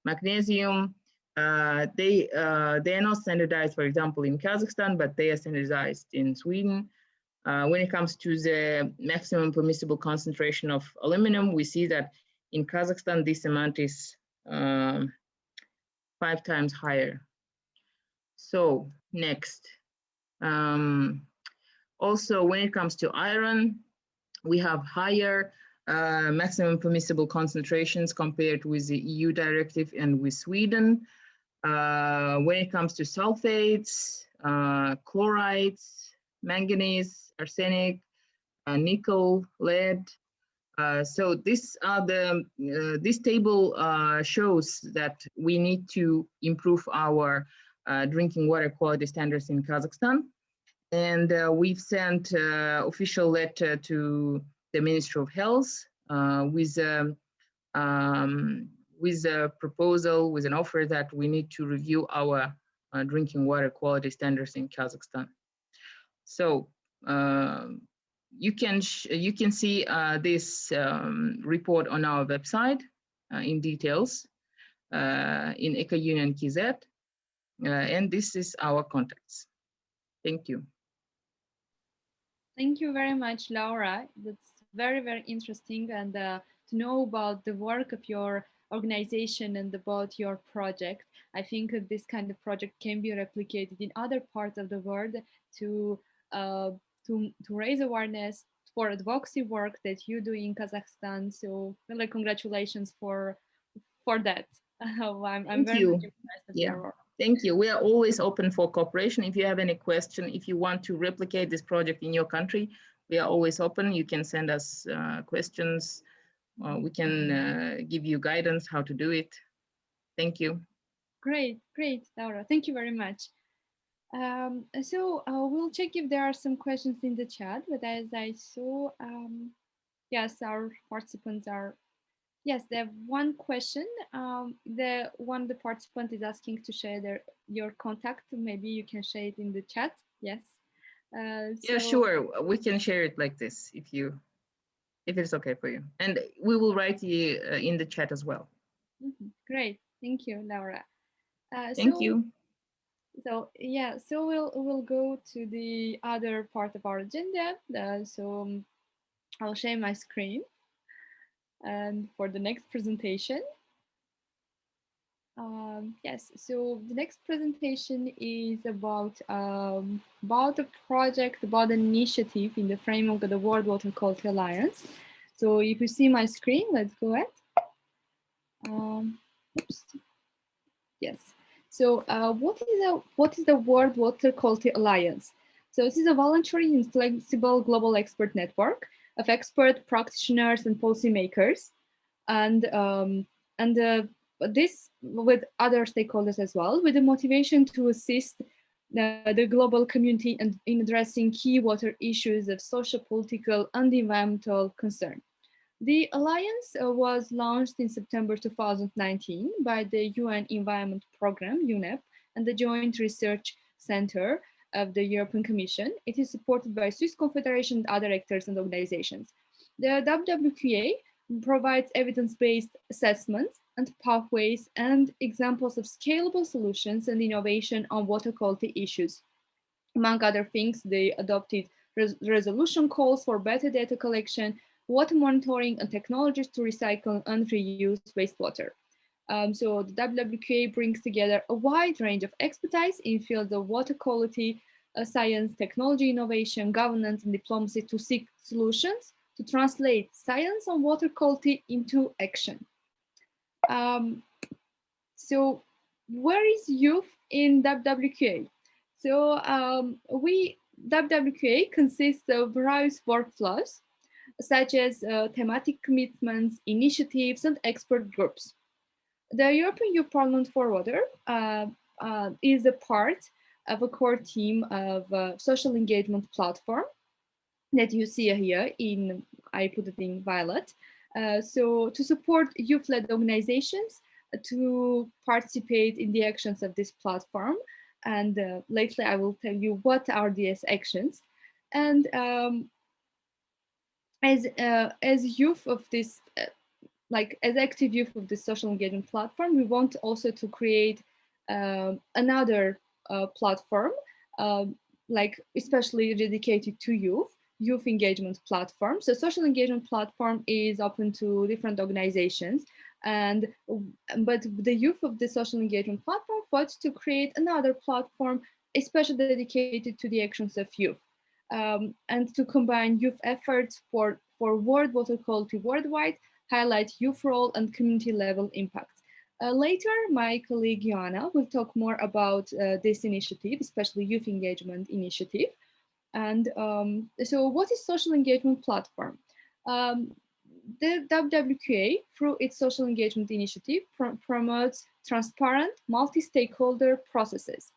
magnesium, they are not standardized, for example, in Kazakhstan, but they are standardized in Sweden. When it comes to the maximum permissible concentration of aluminum, we see that in Kazakhstan, this amount is 5 times higher. So next. Also, when it comes to iron, we have higher maximum permissible concentrations compared with the EU directive and with Sweden. When it comes to sulfates, chlorides, manganese, arsenic, nickel, lead. So this table shows that we need to improve our drinking water quality standards in Kazakhstan. And we've sent official letter to the Ministry of Health with a proposal, with an offer that we need to review our drinking water quality standards in Kazakhstan. So you can see this report on our website in details in Eco Union KZ, and this is our contacts. Thank you. Thank you very much, Laura. That's very, very interesting, and to know about the work of your organization and about your project. I think that this kind of project can be replicated in other parts of the world to raise awareness for advocacy work that you do in Kazakhstan. So, really, congratulations for that. I'm very much impressed with your work. Thank you. We are always open for cooperation. If you have any question, if you want to replicate this project in your country, we are always open. You can send us questions. We can give you guidance how to do it. Thank you. Great, Laura. Thank you very much. So we'll check if there are some questions in the chat, but as I saw, yes, our participants are. Yes, they have one question. The participant is asking to share your contact. Maybe you can share it in the chat. Yes. Yeah, sure. We can share it like this if it's okay for you, and we will write you in the chat as well. Great, thank you, Laura. Thank you. So yeah, so we'll go to the other part of our agenda. So I'll share my screen. And for the next presentation, yes, so the next presentation is about a project, about an initiative in the framework of the World Water Quality Alliance. So if you see my screen, let's go ahead. Oops. Yes. So what is the World Water Quality Alliance? So this is a voluntary and flexible global expert network of expert practitioners and policymakers, and this with other stakeholders as well, with the motivation to assist the global community in addressing key water issues of social, political, and environmental concern. The alliance was launched in September 2019 by the UN Environment Programme, UNEP, and the Joint Research Center of the European Commission. It is supported by Swiss Confederation and other actors and organizations. The WWQA provides evidence-based assessments and pathways and examples of scalable solutions and innovation on water quality issues. Among other things, they adopted resolution calls for better data collection, water monitoring, and technologies to recycle and reuse wastewater. So the WWQA brings together a wide range of expertise in fields of water quality, science, technology, innovation, governance, and diplomacy to seek solutions to translate science on water quality into action. So where is youth in WWQA? So WWQA consists of various workflows such as thematic commitments, initiatives, and expert groups. The European Youth Parliament for Water is a part of a core team of a social engagement platform that you see here I put it in violet. So to support youth-led organizations to participate in the actions of this platform. And lately I will tell you what are these actions. And as youth of this, like as active youth of this social engagement platform, we want also to create another platform, like especially dedicated to youth engagement platform. So social engagement platform is open to different organizations, and but the youth of the social engagement platform wants to create another platform especially dedicated to the actions of youth, and to combine youth efforts for world water quality worldwide, highlight youth role and community level impacts. Later, my colleague Joanna will talk more about this initiative, especially youth engagement initiative. And so what is social engagement platform? Um, the WWQA, through its social engagement initiative, promotes transparent, multi-stakeholder processes.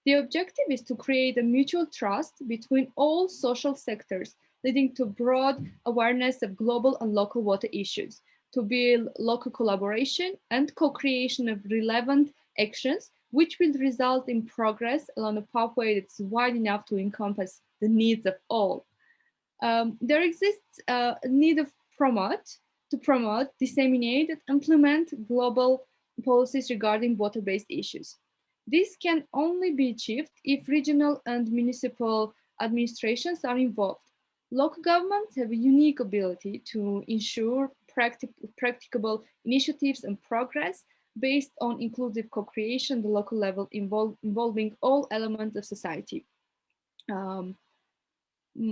The objective is to create a mutual trust between all social sectors, leading to broad awareness of global and local water issues, to build local collaboration and co-creation of relevant actions, which will result in progress along a pathway that's wide enough to encompass the needs of all. There exists a need of promote, disseminate, and implement global policies regarding water-based issues. This can only be achieved if regional and municipal administrations are involved. Local governments have a unique ability to ensure practicable initiatives and progress based on inclusive co-creation at the local level involving all elements of society. Um,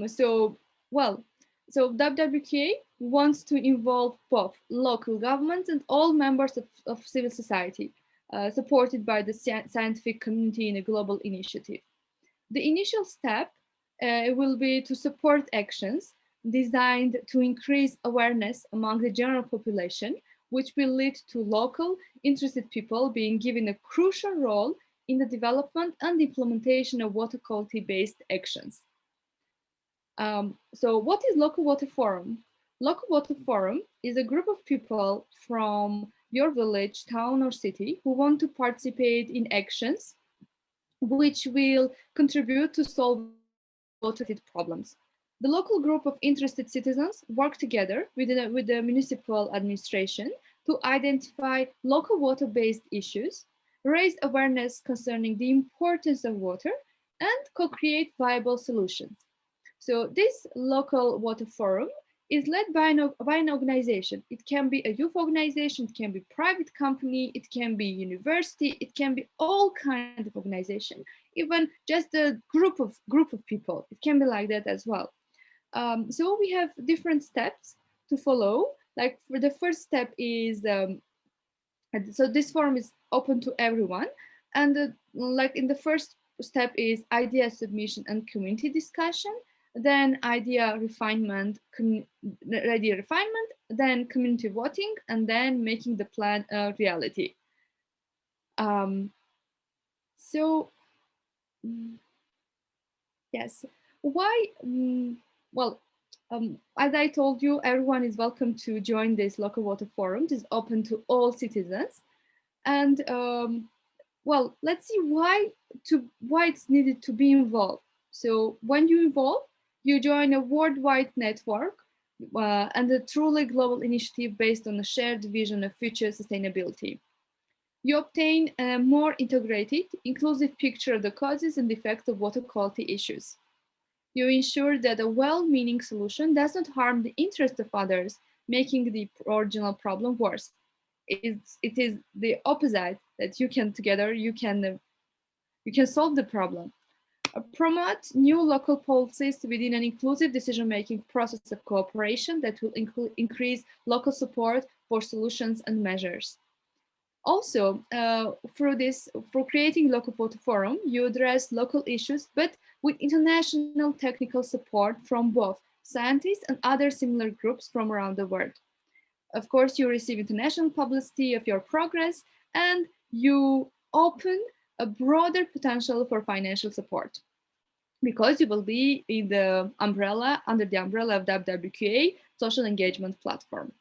so, well, so WWKA wants to involve both local governments and all members of civil society, supported by the scientific community in a global initiative. The initial step will be to support actions designed to increase awareness among the general population, which will lead to local interested people being given a crucial role in the development and implementation of water quality-based actions. So what is Local Water Forum? Local Water Forum is a group of people from your village, town, or city who want to participate in actions which will contribute to solving water-related problems. The local group of interested citizens work together with the municipal administration to identify local water-based issues, raise awareness concerning the importance of water, and co-create viable solutions. So this local water forum is led by an organization. It can be a youth organization, it can be private company, it can be university, it can be all kind of organization, even just a group of people. It can be like that as well. So we have different steps to follow. Like for the first step is, so this forum is open to everyone. And like in the first step is idea submission and community discussion, then idea refinement, then community voting, and then making the plan a reality. So, yes, why? Well, as I told you, everyone is welcome to join this local water forum. It is open to all citizens, and well, let's see why it's needed to be involved. So when you involve, you join a worldwide network and a truly global initiative based on a shared vision of future sustainability. You obtain a more integrated, inclusive picture of the causes and effects of water quality issues. You ensure that a well-meaning solution does not harm the interest of others, making the original problem worse. It is the opposite, that you can together, you can solve the problem. Promote new local policies within an inclusive decision-making process of cooperation that will increase local support for solutions and measures. Also, for creating local water forum, you address local issues, but with international technical support from both scientists, and other similar groups from around the world. Of course, you receive international publicity of your progress, and you open a broader potential for financial support because you will be in the umbrella, under the umbrella of WWQA social engagement platform.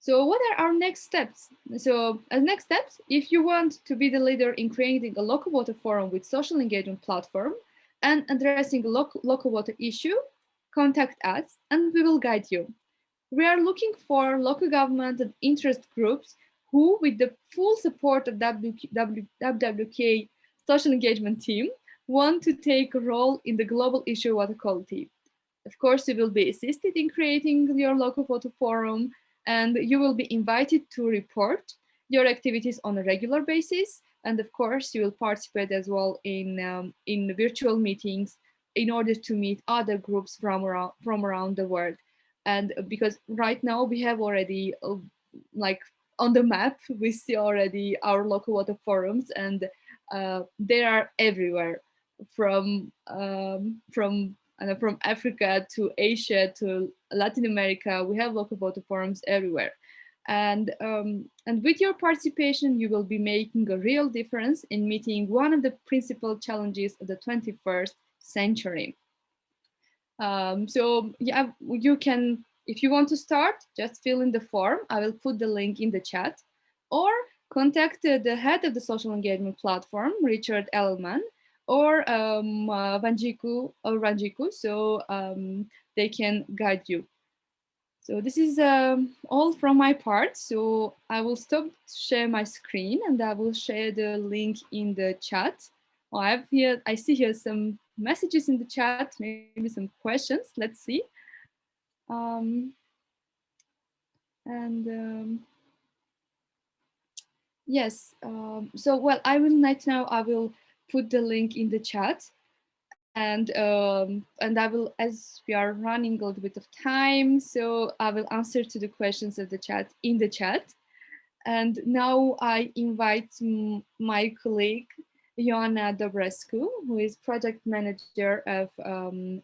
So what are our next steps? So as next steps, if you want to be the leader in creating a local water forum with social engagement platform and addressing a local water issue, contact us and we will guide you. We are looking for local government and interest groups who, with the full support of WWK social engagement team, want to take a role in the global issue of water quality. Of course, you will be assisted in creating your local water forum, and you will be invited to report your activities on a regular basis. And of course, you will participate as well in virtual meetings in order to meet other groups from around the world. And because right now we have already like on the map, we see already our local water forums, and they are everywhere, from Africa to Asia to Latin America. We have local water forums everywhere. And with your participation, you will be making a real difference in meeting one of the principal challenges of the 21st century. So yeah, you can, if you want to start, just fill in the form. I will put the link in the chat, or contact the head of the social engagement platform, Richard Ellman, or Ranjiku, so they can guide you. So this is all from my part. So I will stop share my screen and I will share the link in the chat. Oh, I see here some messages in the chat, maybe some questions. Let's see. Yes. So well, I will put the link in the chat, and I will, as we are running a little bit of time, so I will answer to the questions of the chat in the chat. And now I invite my colleague Ioana Dobrescu, who is project manager of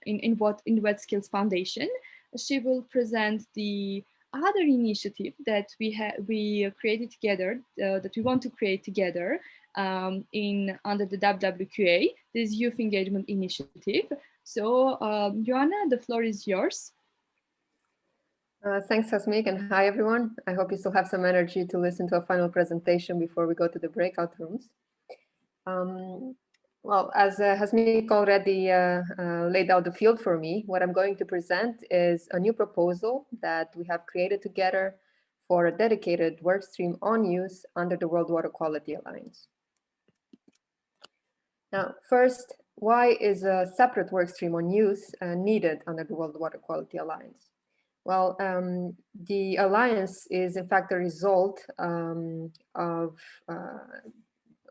in Wet Skills Foundation. She will present the other initiative that we created together, that we want to create together under the WWQA, this Youth Engagement Initiative. So Ioana, the floor is yours. Thanks, Hasmik, and hi, everyone. I hope you still have some energy to listen to a final presentation before we go to the breakout rooms. Well, as Hasmik already laid out the field for me, what I'm going to present is a new proposal that we have created together for a dedicated workstream on use under the World Water Quality Alliance. Now, first, why is a separate workstream on use needed under the World Water Quality Alliance? Well, the alliance is in fact a result of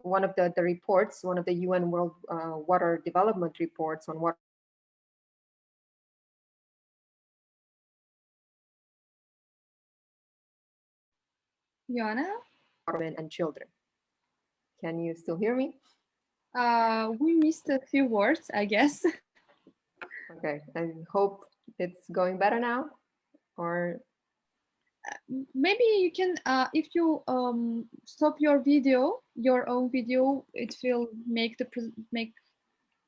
one of the reports, one of the UN World Water Development reports on water Ioana? women and children. Can you still hear me? We missed a few words, I guess. Okay, I hope it's going better now, or maybe you can, if you stop your video, your own video, it will make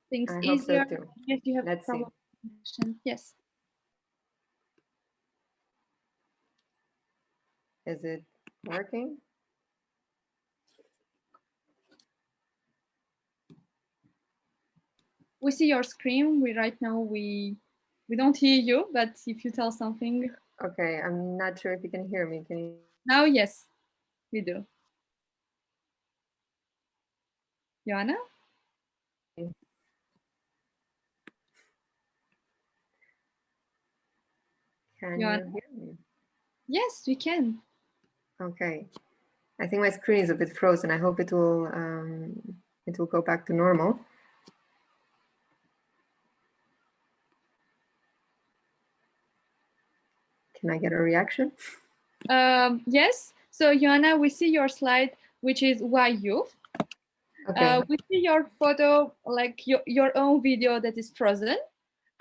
things I easier. hope so too. Yes, you have Let's see. connection. Yes. Is it working? We see your screen. Right now we don't hear you, but if you tell something. Okay, I'm not sure if you can hear me. Can you? Now, yes, we do. Ioana? Can you hear me? Yes, we can. Okay. I think my screen is a bit frozen. I hope it will go back to normal. Can I get a reaction? Yes. So, Ioana, we see your slide, which is why youth. Okay. We see your photo, like your own video that is frozen.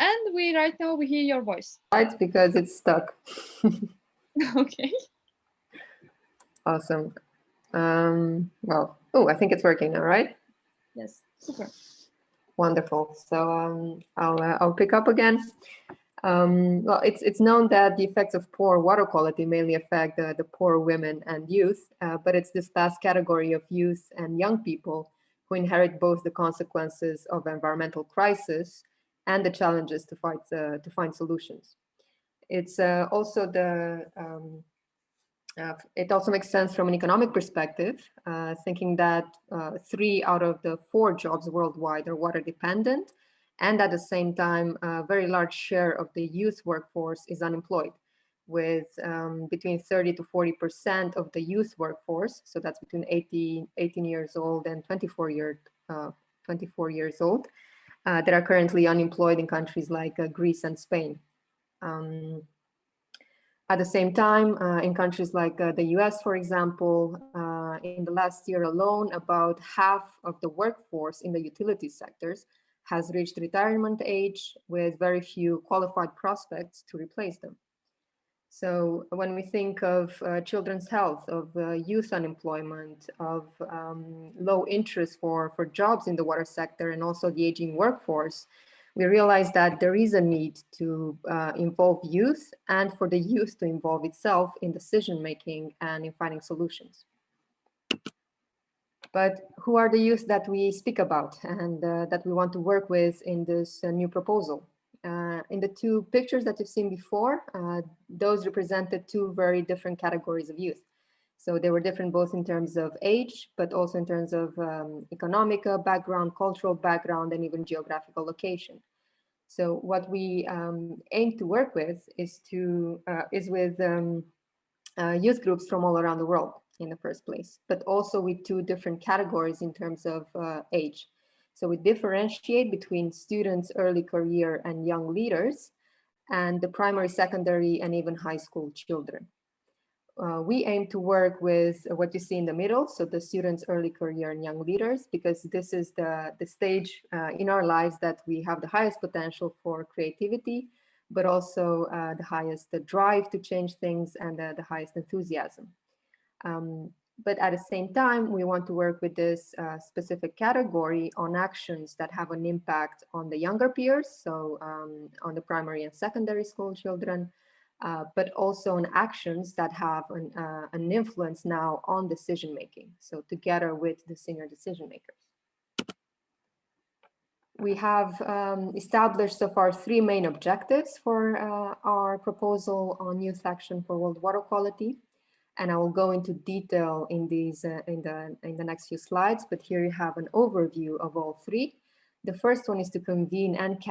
And right now we hear your voice. Right, because it's stuck. Okay. Awesome. Well, oh, I think it's working now, right? Yes, super. Wonderful. So I'll pick up again. Well, it's known that the effects of poor water quality mainly affect the poor women and youth, but it's this last category of youth and young people who inherit both the consequences of environmental crisis and the challenges to find solutions. It's also it also makes sense from an economic perspective, thinking that 3 out of the 4 jobs worldwide are water dependent, and at the same time, a very large share of the youth workforce is unemployed, with between 30 to 40% of the youth workforce, so that's between 18 years old and 24 years old, that are currently unemployed in countries like Greece and Spain. At the same time, in countries like the US, for example, in the last year alone, about half of the workforce in the utility sectors has reached retirement age with very few qualified prospects to replace them. So when we think of children's health, of youth unemployment, of low interest for jobs in the water sector, and also the aging workforce, we realize that there is a need to involve youth and for the youth to involve itself in decision-making and in finding solutions. But who are the youth that we speak about and that we want to work with in this new proposal? In the 2 pictures that you've seen before, those represented 2 very different categories of youth. So they were different both in terms of age, but also in terms of economic background, cultural background, and even geographical location. So what we aim to work with is with youth groups from all around the world in the first place, but also with 2 different categories in terms of age. So we differentiate between students, early career, and young leaders, and the primary, secondary, and even high school children. We aim to work with what you see in the middle, so the students, early career, and young leaders, because this is the stage in our lives that we have the highest potential for creativity, but also the highest drive to change things and the highest enthusiasm. But at the same time, we want to work with this specific category on actions that have an impact on the younger peers, so on the primary and secondary school children, but also on actions that have an influence now on decision making, so together with the senior decision makers. We have established so far 3 main objectives for our proposal on youth action for world water quality. And I will go into detail in these in the next few slides, but here you have an overview of all 3. The first one is to convene and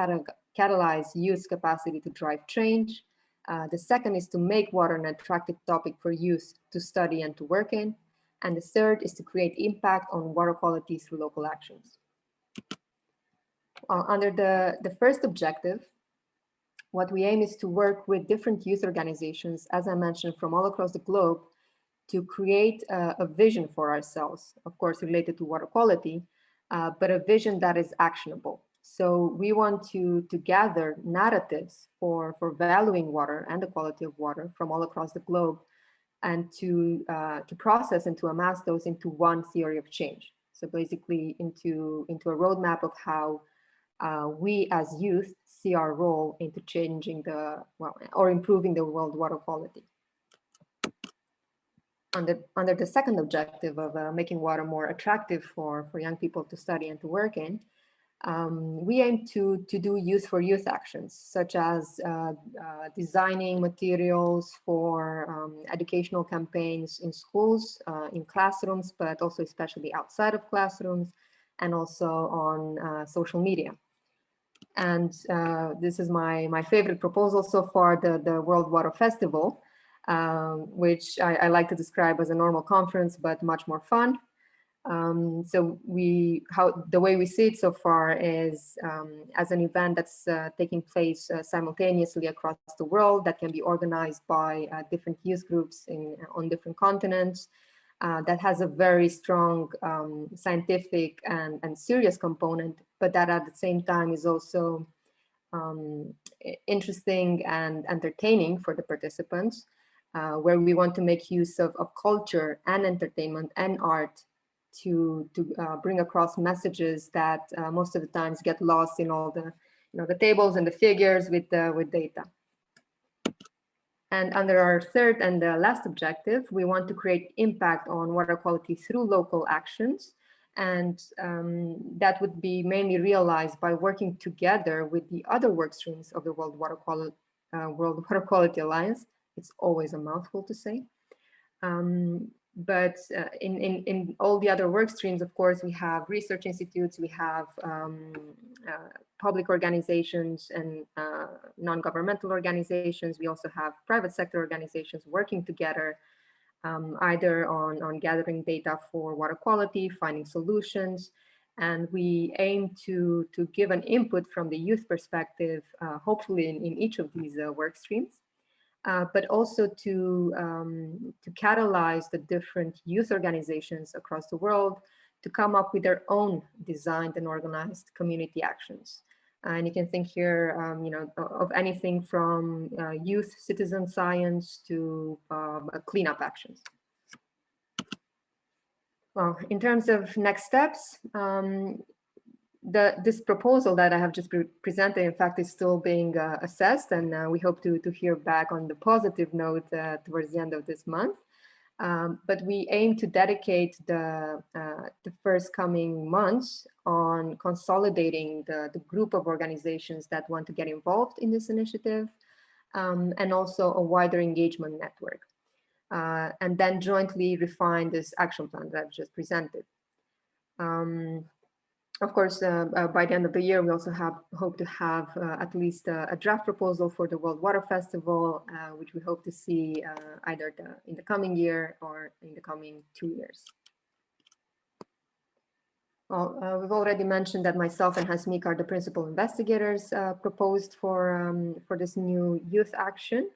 catalyze youth's capacity to drive change. The second is to make water an attractive topic for youth to study and to work in. And the third is to create impact on water quality through local actions. Under the first objective, what we aim is to work with different youth organizations, as I mentioned, from all across the globe, to create a vision for ourselves, of course, related to water quality, but a vision that is actionable. So we want to gather narratives for valuing water and the quality of water from all across the globe, and to process and to amass those into one theory of change. So basically into a roadmap of how we as youth see our role into changing or improving the world water quality. Under the second objective of making water more attractive for young people to study and to work in, we aim to do youth for youth actions, such as designing materials for educational campaigns in schools, in classrooms, but also especially outside of classrooms, and also on social media. And this is my favorite proposal so far, the World Water Festival, which I like to describe as a normal conference, but much more fun. So the way we see it so far is as an event that's taking place simultaneously across the world, that can be organized by different youth groups on different continents, that has a very strong scientific and serious component, but that at the same time is also interesting and entertaining for the participants, where we want to make use of culture and entertainment and art to bring across messages that most of the times get lost in all the the tables and the figures with data. And under our third and last objective, we want to create impact on water quality through local actions. And that would be mainly realized by working together with the other work streams of the World Water Quality Alliance. It's always a mouthful to say. But in all the other work streams, of course, we have research institutes, we have public organizations and non-governmental organizations. We also have private sector organizations working together, either on gathering data for water quality, finding solutions, and we aim to give an input from the youth perspective, hopefully in each of these work streams. But also to catalyze the different youth organizations across the world to come up with their own designed and organized community actions. And you can think here, of anything from youth citizen science to cleanup actions. Well, in terms of next steps, this proposal that I have just presented, in fact, is still being assessed, and we hope to hear back on the positive note towards the end of this month. But we aim to dedicate the first coming months on consolidating the group of organizations that want to get involved in this initiative, and also a wider engagement network. And then jointly refine this action plan that I've just presented. Of course, by the end of the year, we also hope to have at least a draft proposal for the World Water Festival, which we hope to see either in the coming year or in the coming 2 years. Well, we've already mentioned that myself and Hasmik are the principal investigators proposed for this new youth action.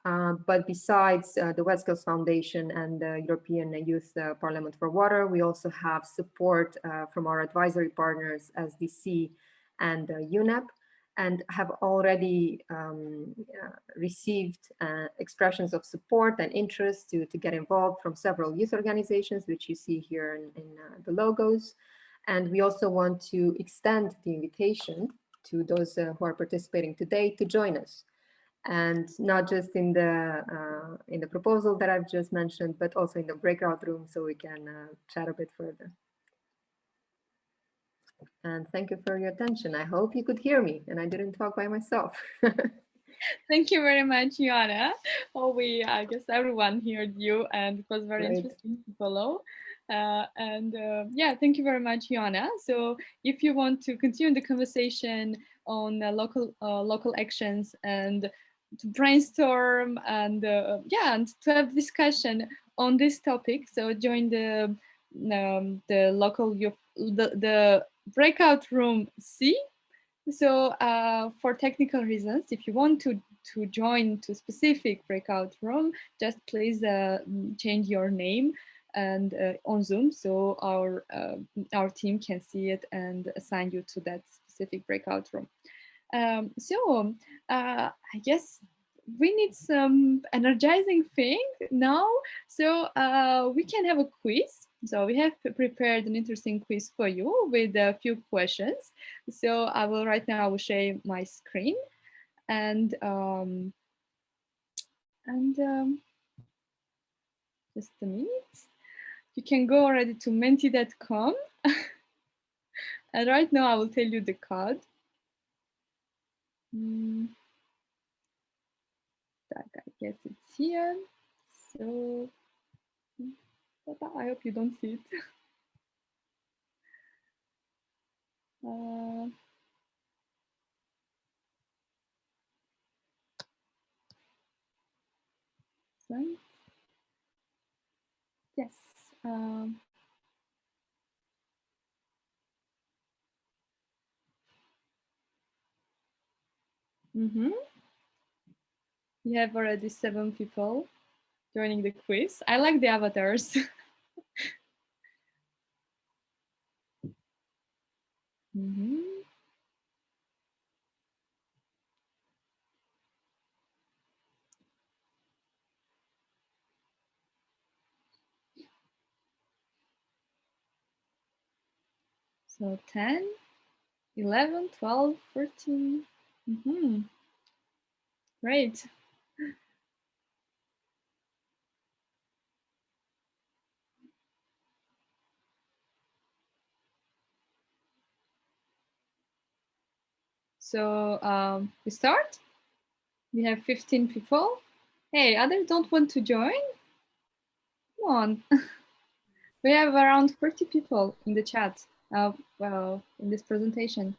But besides the WestSkills Foundation and the European Youth Parliament for Water, we also have support from our advisory partners, SDC and UNEP, and have already received expressions of support and interest to get involved from several youth organizations, which you see here in the logos. And we also want to extend the invitation to those who are participating today to join us. And not just in the proposal that I've just mentioned, but also in the breakout room, so we can chat a bit further. And thank you for your attention. I hope you could hear me and I didn't talk by myself. Thank you very much, Joanna. Oh, I guess everyone heard you, and it was very interesting to follow. Yeah, thank you very much, Joanna. So if you want to continue the conversation on local actions and to brainstorm and and to have discussion on this topic, so join the local the breakout room C. So for technical reasons, if you want to join to specific breakout room, just please change your name and on Zoom, so our team can see it and assign you to that specific breakout room. I guess we need some energizing thing now, so we can have a quiz. So we have prepared an interesting quiz for you with a few questions. So I will share my screen, and just a minute. You can go already to menti.com, and right now I will tell you the code. I guess it's here. So I hope you don't see it. Yes. We have already 7 people joining the quiz. I like the avatars. So 10, 11, 12, 13. Great. So we start. We have 15 people. Hey, others don't want to join? Come on. We have around 40 people in the chat in this presentation.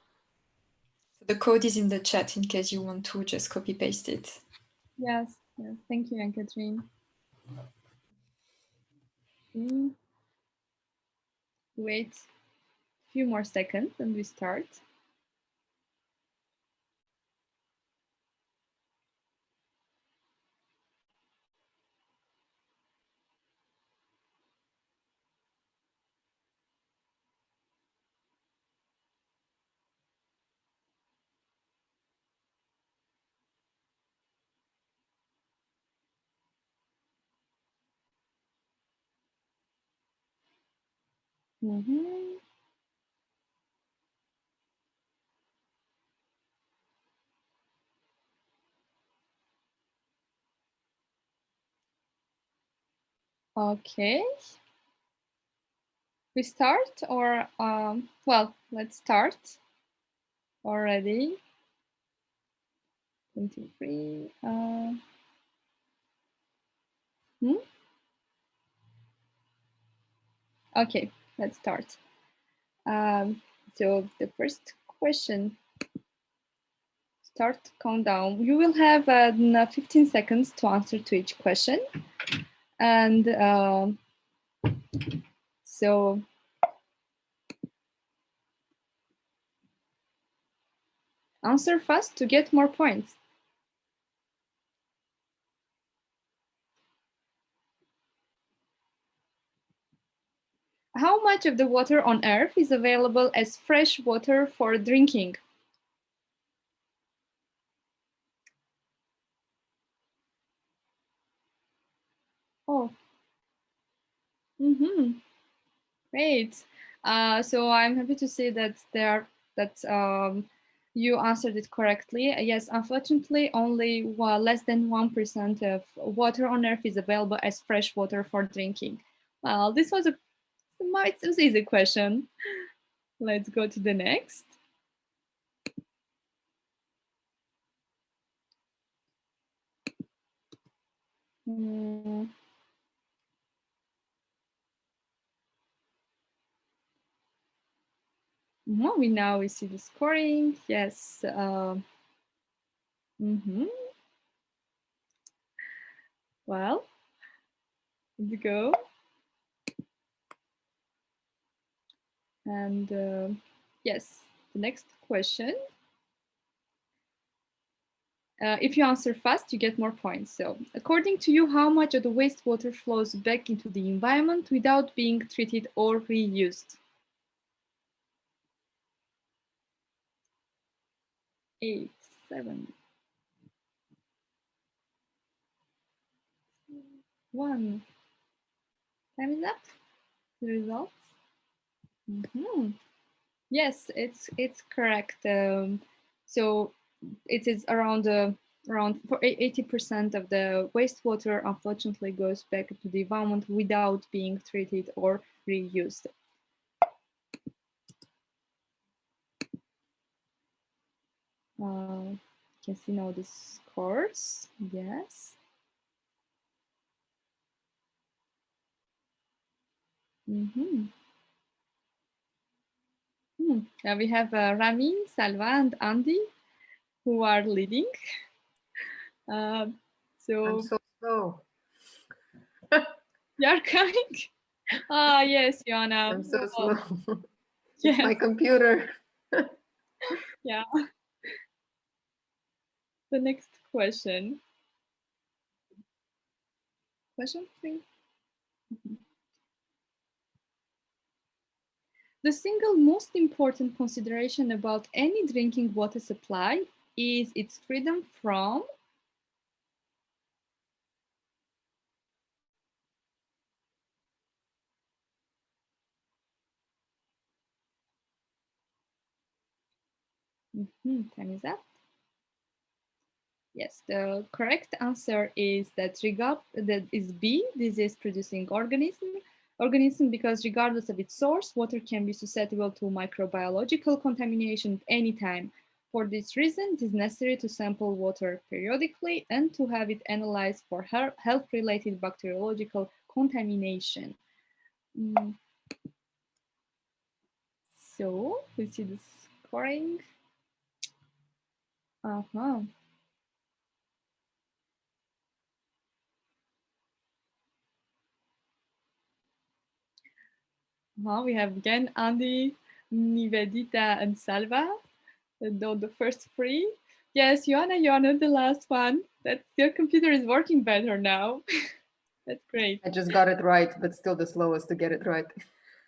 The code is in the chat in case you want to just copy paste it. Yes, yes. Thank you, Anne-Catherine. Wait a few more seconds and we start. Okay. We start or, well, let's start already. 23. Okay, let's start. So the first question, start countdown. You will have 15 seconds to answer to each question. And so answer fast to get more points. How much of the water on Earth is available as fresh water for drinking? Oh. Great. So I'm happy to say that you answered it correctly. Yes, unfortunately, only less than 1% of water on Earth is available as fresh water for drinking. Well, this was it's an easy question. Let's go to the next. We see the scoring. Yes. Well, let's go. And yes, the next question. If you answer fast, you get more points. So, according to you, how much of the wastewater flows back into the environment without being treated or reused? 8, 7, 1. Time is up. The results. Yes, it's correct. So it is around 80% of the wastewater unfortunately goes back to the environment without being treated or reused. You can see now the scores. Yes. Now we have Ramin, Salva, and Andy who are leading. I'm so slow. You're coming? Ah, yes, Joanna. I'm so slow. Yes. My computer. Yeah. The next question. Question 3. The single most important consideration about any drinking water supply is its freedom from Time is up. Yes, the correct answer is that B, disease-producing organism, because regardless of its source, water can be susceptible to microbiological contamination at any time. For this reason, it is necessary to sample water periodically and to have it analyzed for health-related bacteriological contamination. So we see the scoring. We have again Andy, Nivedita, and Salva. The first three. Yes, Joanna, you're not the last one. That your computer is working better now. That's great. I just got it right, but still the slowest to get it right.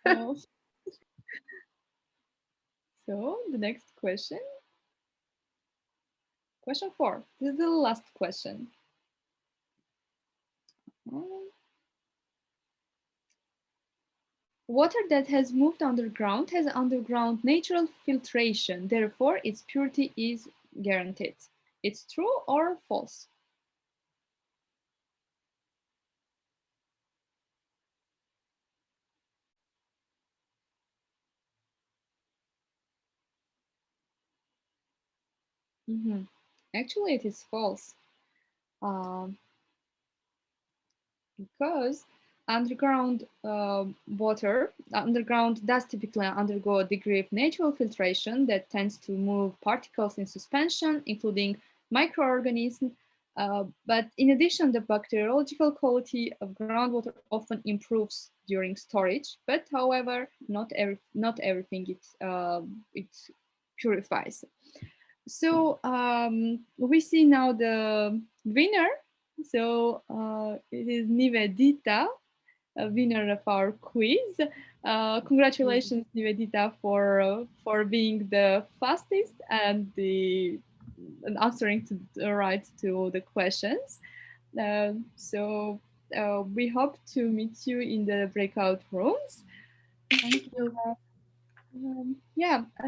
Oh. So the next question. Question 4. This is the last question. Water that has moved underground has underground natural filtration. Therefore, its purity is guaranteed. It's true or false? Actually, it is false. Because underground underground does typically undergo a degree of natural filtration that tends to move particles in suspension, including microorganisms. But in addition, the bacteriological quality of groundwater often improves during storage. But however, not everything it purifies. So we see now the winner. So it is Nivedita, a winner of our quiz. Congratulations, Nivedita, for being the fastest and answering to the right to the questions. So we hope to meet you in the breakout rooms. Thank you.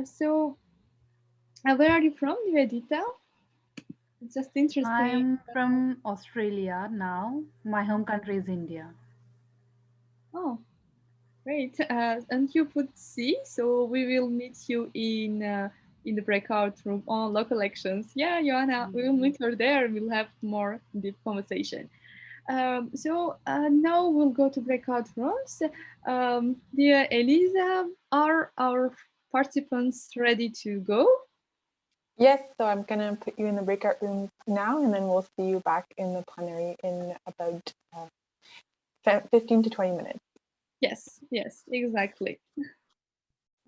So where are you from, Nivedita? It's just interesting. I'm from Australia now. My home country is India. Oh, great. And you put C, so we will meet you in the breakout room on local elections. Yeah, Joanna, we will meet her there. We'll have more deep conversation. So now we'll go to breakout rooms. Dear Elisa, are our participants ready to go? Yes, so I'm going to put you in the breakout room now, and then we'll see you back in the plenary in about 15 to 20 minutes. Yes, exactly.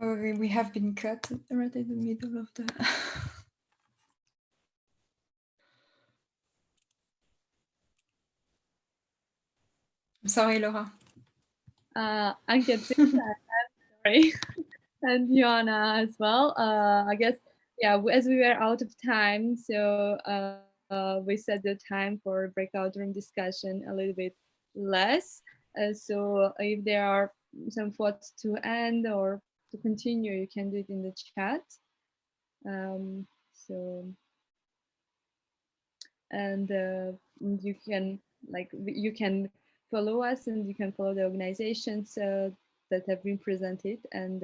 We have been cut right in the middle of the... I'm sorry, Laura. I'm sorry. And Joanna as well. I guess, yeah, as we were out of time, so we set the time for breakout room discussion a little bit less. So if there are some thoughts to end or to continue, you can do it in the chat. And you can follow us, and you can follow the organizations that have been presented, and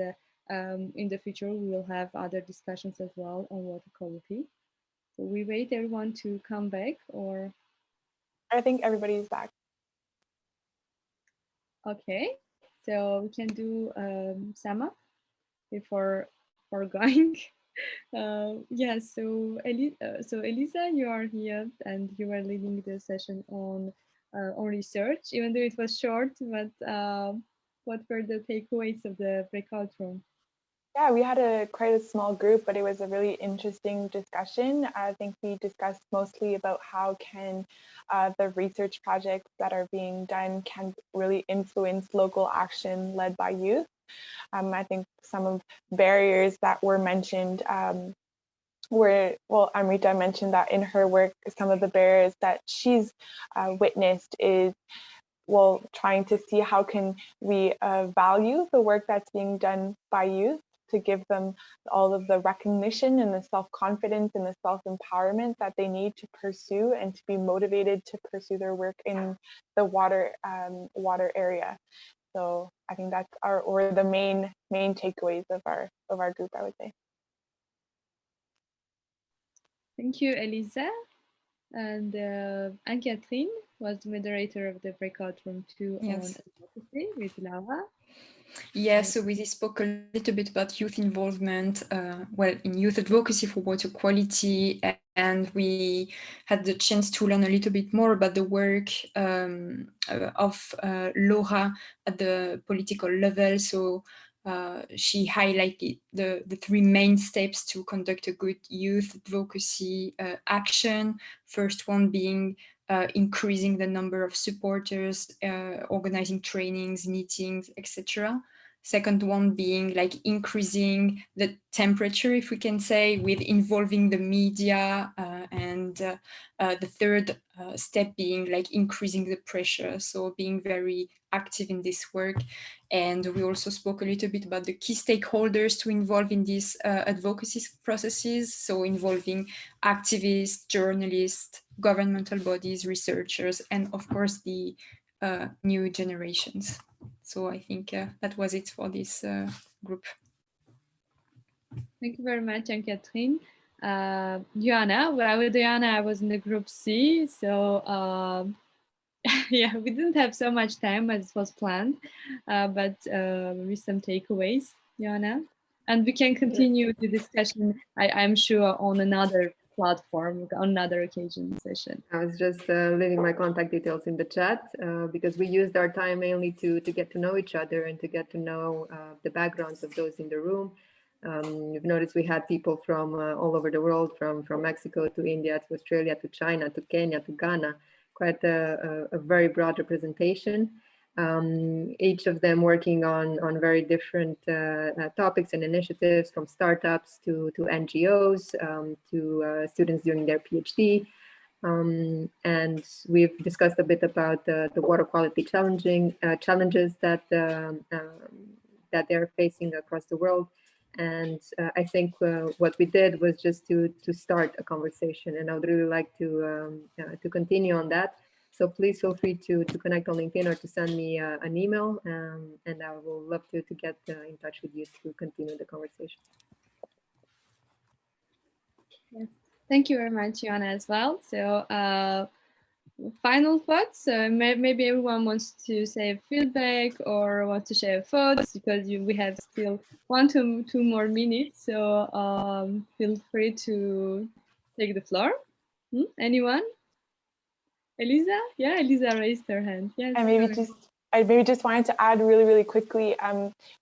in the future we will have other discussions as well on water quality. So we wait everyone to come back, or I think everybody's back. Okay, so we can do Sama before going. So Elisa, you are here, and you are leading the session on research, even though it was short. But what were the takeaways of the breakout room? Yeah, we had quite a small group, but it was a really interesting discussion. I think we discussed mostly about how can the research projects that are being done can really influence local action led by youth. I think some of barriers that were mentioned Amrita mentioned that in her work, some of the barriers that she's witnessed is trying to see how can we value the work that's being done by youth to give them all of the recognition and the self-confidence and the self-empowerment that they need to pursue and to be motivated to pursue their work in the water area. So I think that's the main takeaways of our group, I would say. Thank you, Elisa. And Anne-Catherine was the moderator of the breakout room 2 on advocacy with Laura. Yeah, so we spoke a little bit about youth involvement, in youth advocacy for water quality, and we had the chance to learn a little bit more about the work of Laura at the political level. So she highlighted the 3 main steps to conduct a good youth advocacy action. First one being increasing the number of supporters, organizing trainings, meetings, etc. Second one being like increasing the temperature, if we can say, with involving the media, and the third step being like increasing the pressure, so being very active in this work. And we also spoke a little bit about the key stakeholders to involve in these advocacy processes, so involving activists, journalists, governmental bodies, researchers, and of course the new generations. So I think that was it for this group. Thank you very much, Anne-Catherine. Joanna, with Joanna, I was in the group C, so yeah, we didn't have so much time as was planned, but with some takeaways, Joanna. And we can continue the discussion, I'm sure, on another platform, on another occasion session. I was just leaving my contact details in the chat because we used our time mainly to get to know each other and to get to know the backgrounds of those in the room. You've noticed we had people from all over the world, from Mexico to India to Australia to China to Kenya to Ghana, quite a very broad representation. Each of them working on very different topics and initiatives, from startups to NGOs, to students doing their PhD. And we've discussed a bit about the water quality challenges that they're facing across the world. And I think what we did was just to start a conversation, and I would really like to continue on that. So please feel free to connect on LinkedIn or to send me an email, and I will love to get in touch with you to continue the conversation. Yes. Thank you very much, Joanna, as well. So final thoughts. Maybe everyone wants to say feedback or wants to share thoughts, because we have still 1 to 2 more minutes. So feel free to take the floor. Anyone? Elisa? Yeah, Elisa raised her hand. Yes. I maybe just wanted to add really quickly,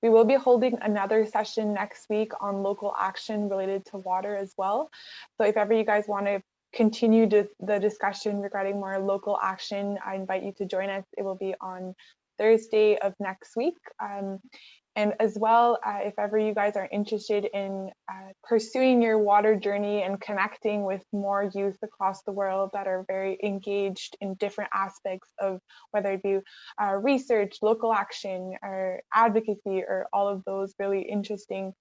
we will be holding another session next week on local action related to water as well. So if ever you guys want to continue the discussion regarding more local action, I invite you to join us. It will be on Thursday of next week. And as well, if ever you guys are interested in pursuing your water journey and connecting with more youth across the world that are very engaged in different aspects of whether it be research, local action, or advocacy, or all of those really interesting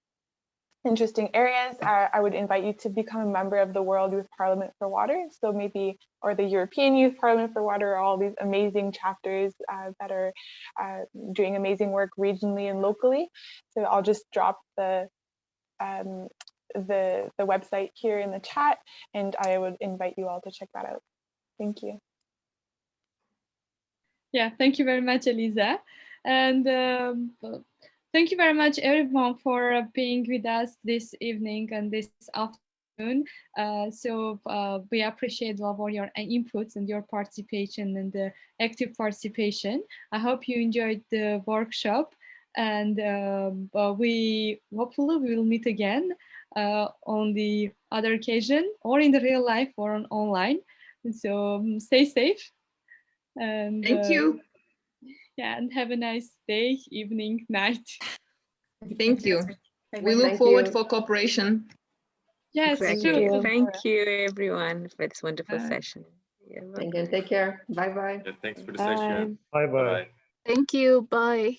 areas, I would invite you to become a member of the World Youth Parliament for Water. So maybe, or the European Youth Parliament for Water, all these amazing chapters that are doing amazing work regionally and locally. So I'll just drop the website here in the chat, and I would invite you all to check that out. Thank you. Yeah, thank you very much, Elisa. And thank you very much, everyone, for being with us this evening and this afternoon. We appreciate all your inputs and your participation and the active participation. I hope you enjoyed the workshop, and hopefully we will meet again on the other occasion, or in the real life, or on online. So stay safe. And thank you. Yeah, and have a nice day, evening, night. Thank you. We look forward for cooperation. Yes, Exactly. true. Thank you, everyone, for this wonderful session. Yeah, Thank you. Take care. Bye-bye. Yeah, thanks for the session. Bye-bye. Bye-bye. Thank you. Bye.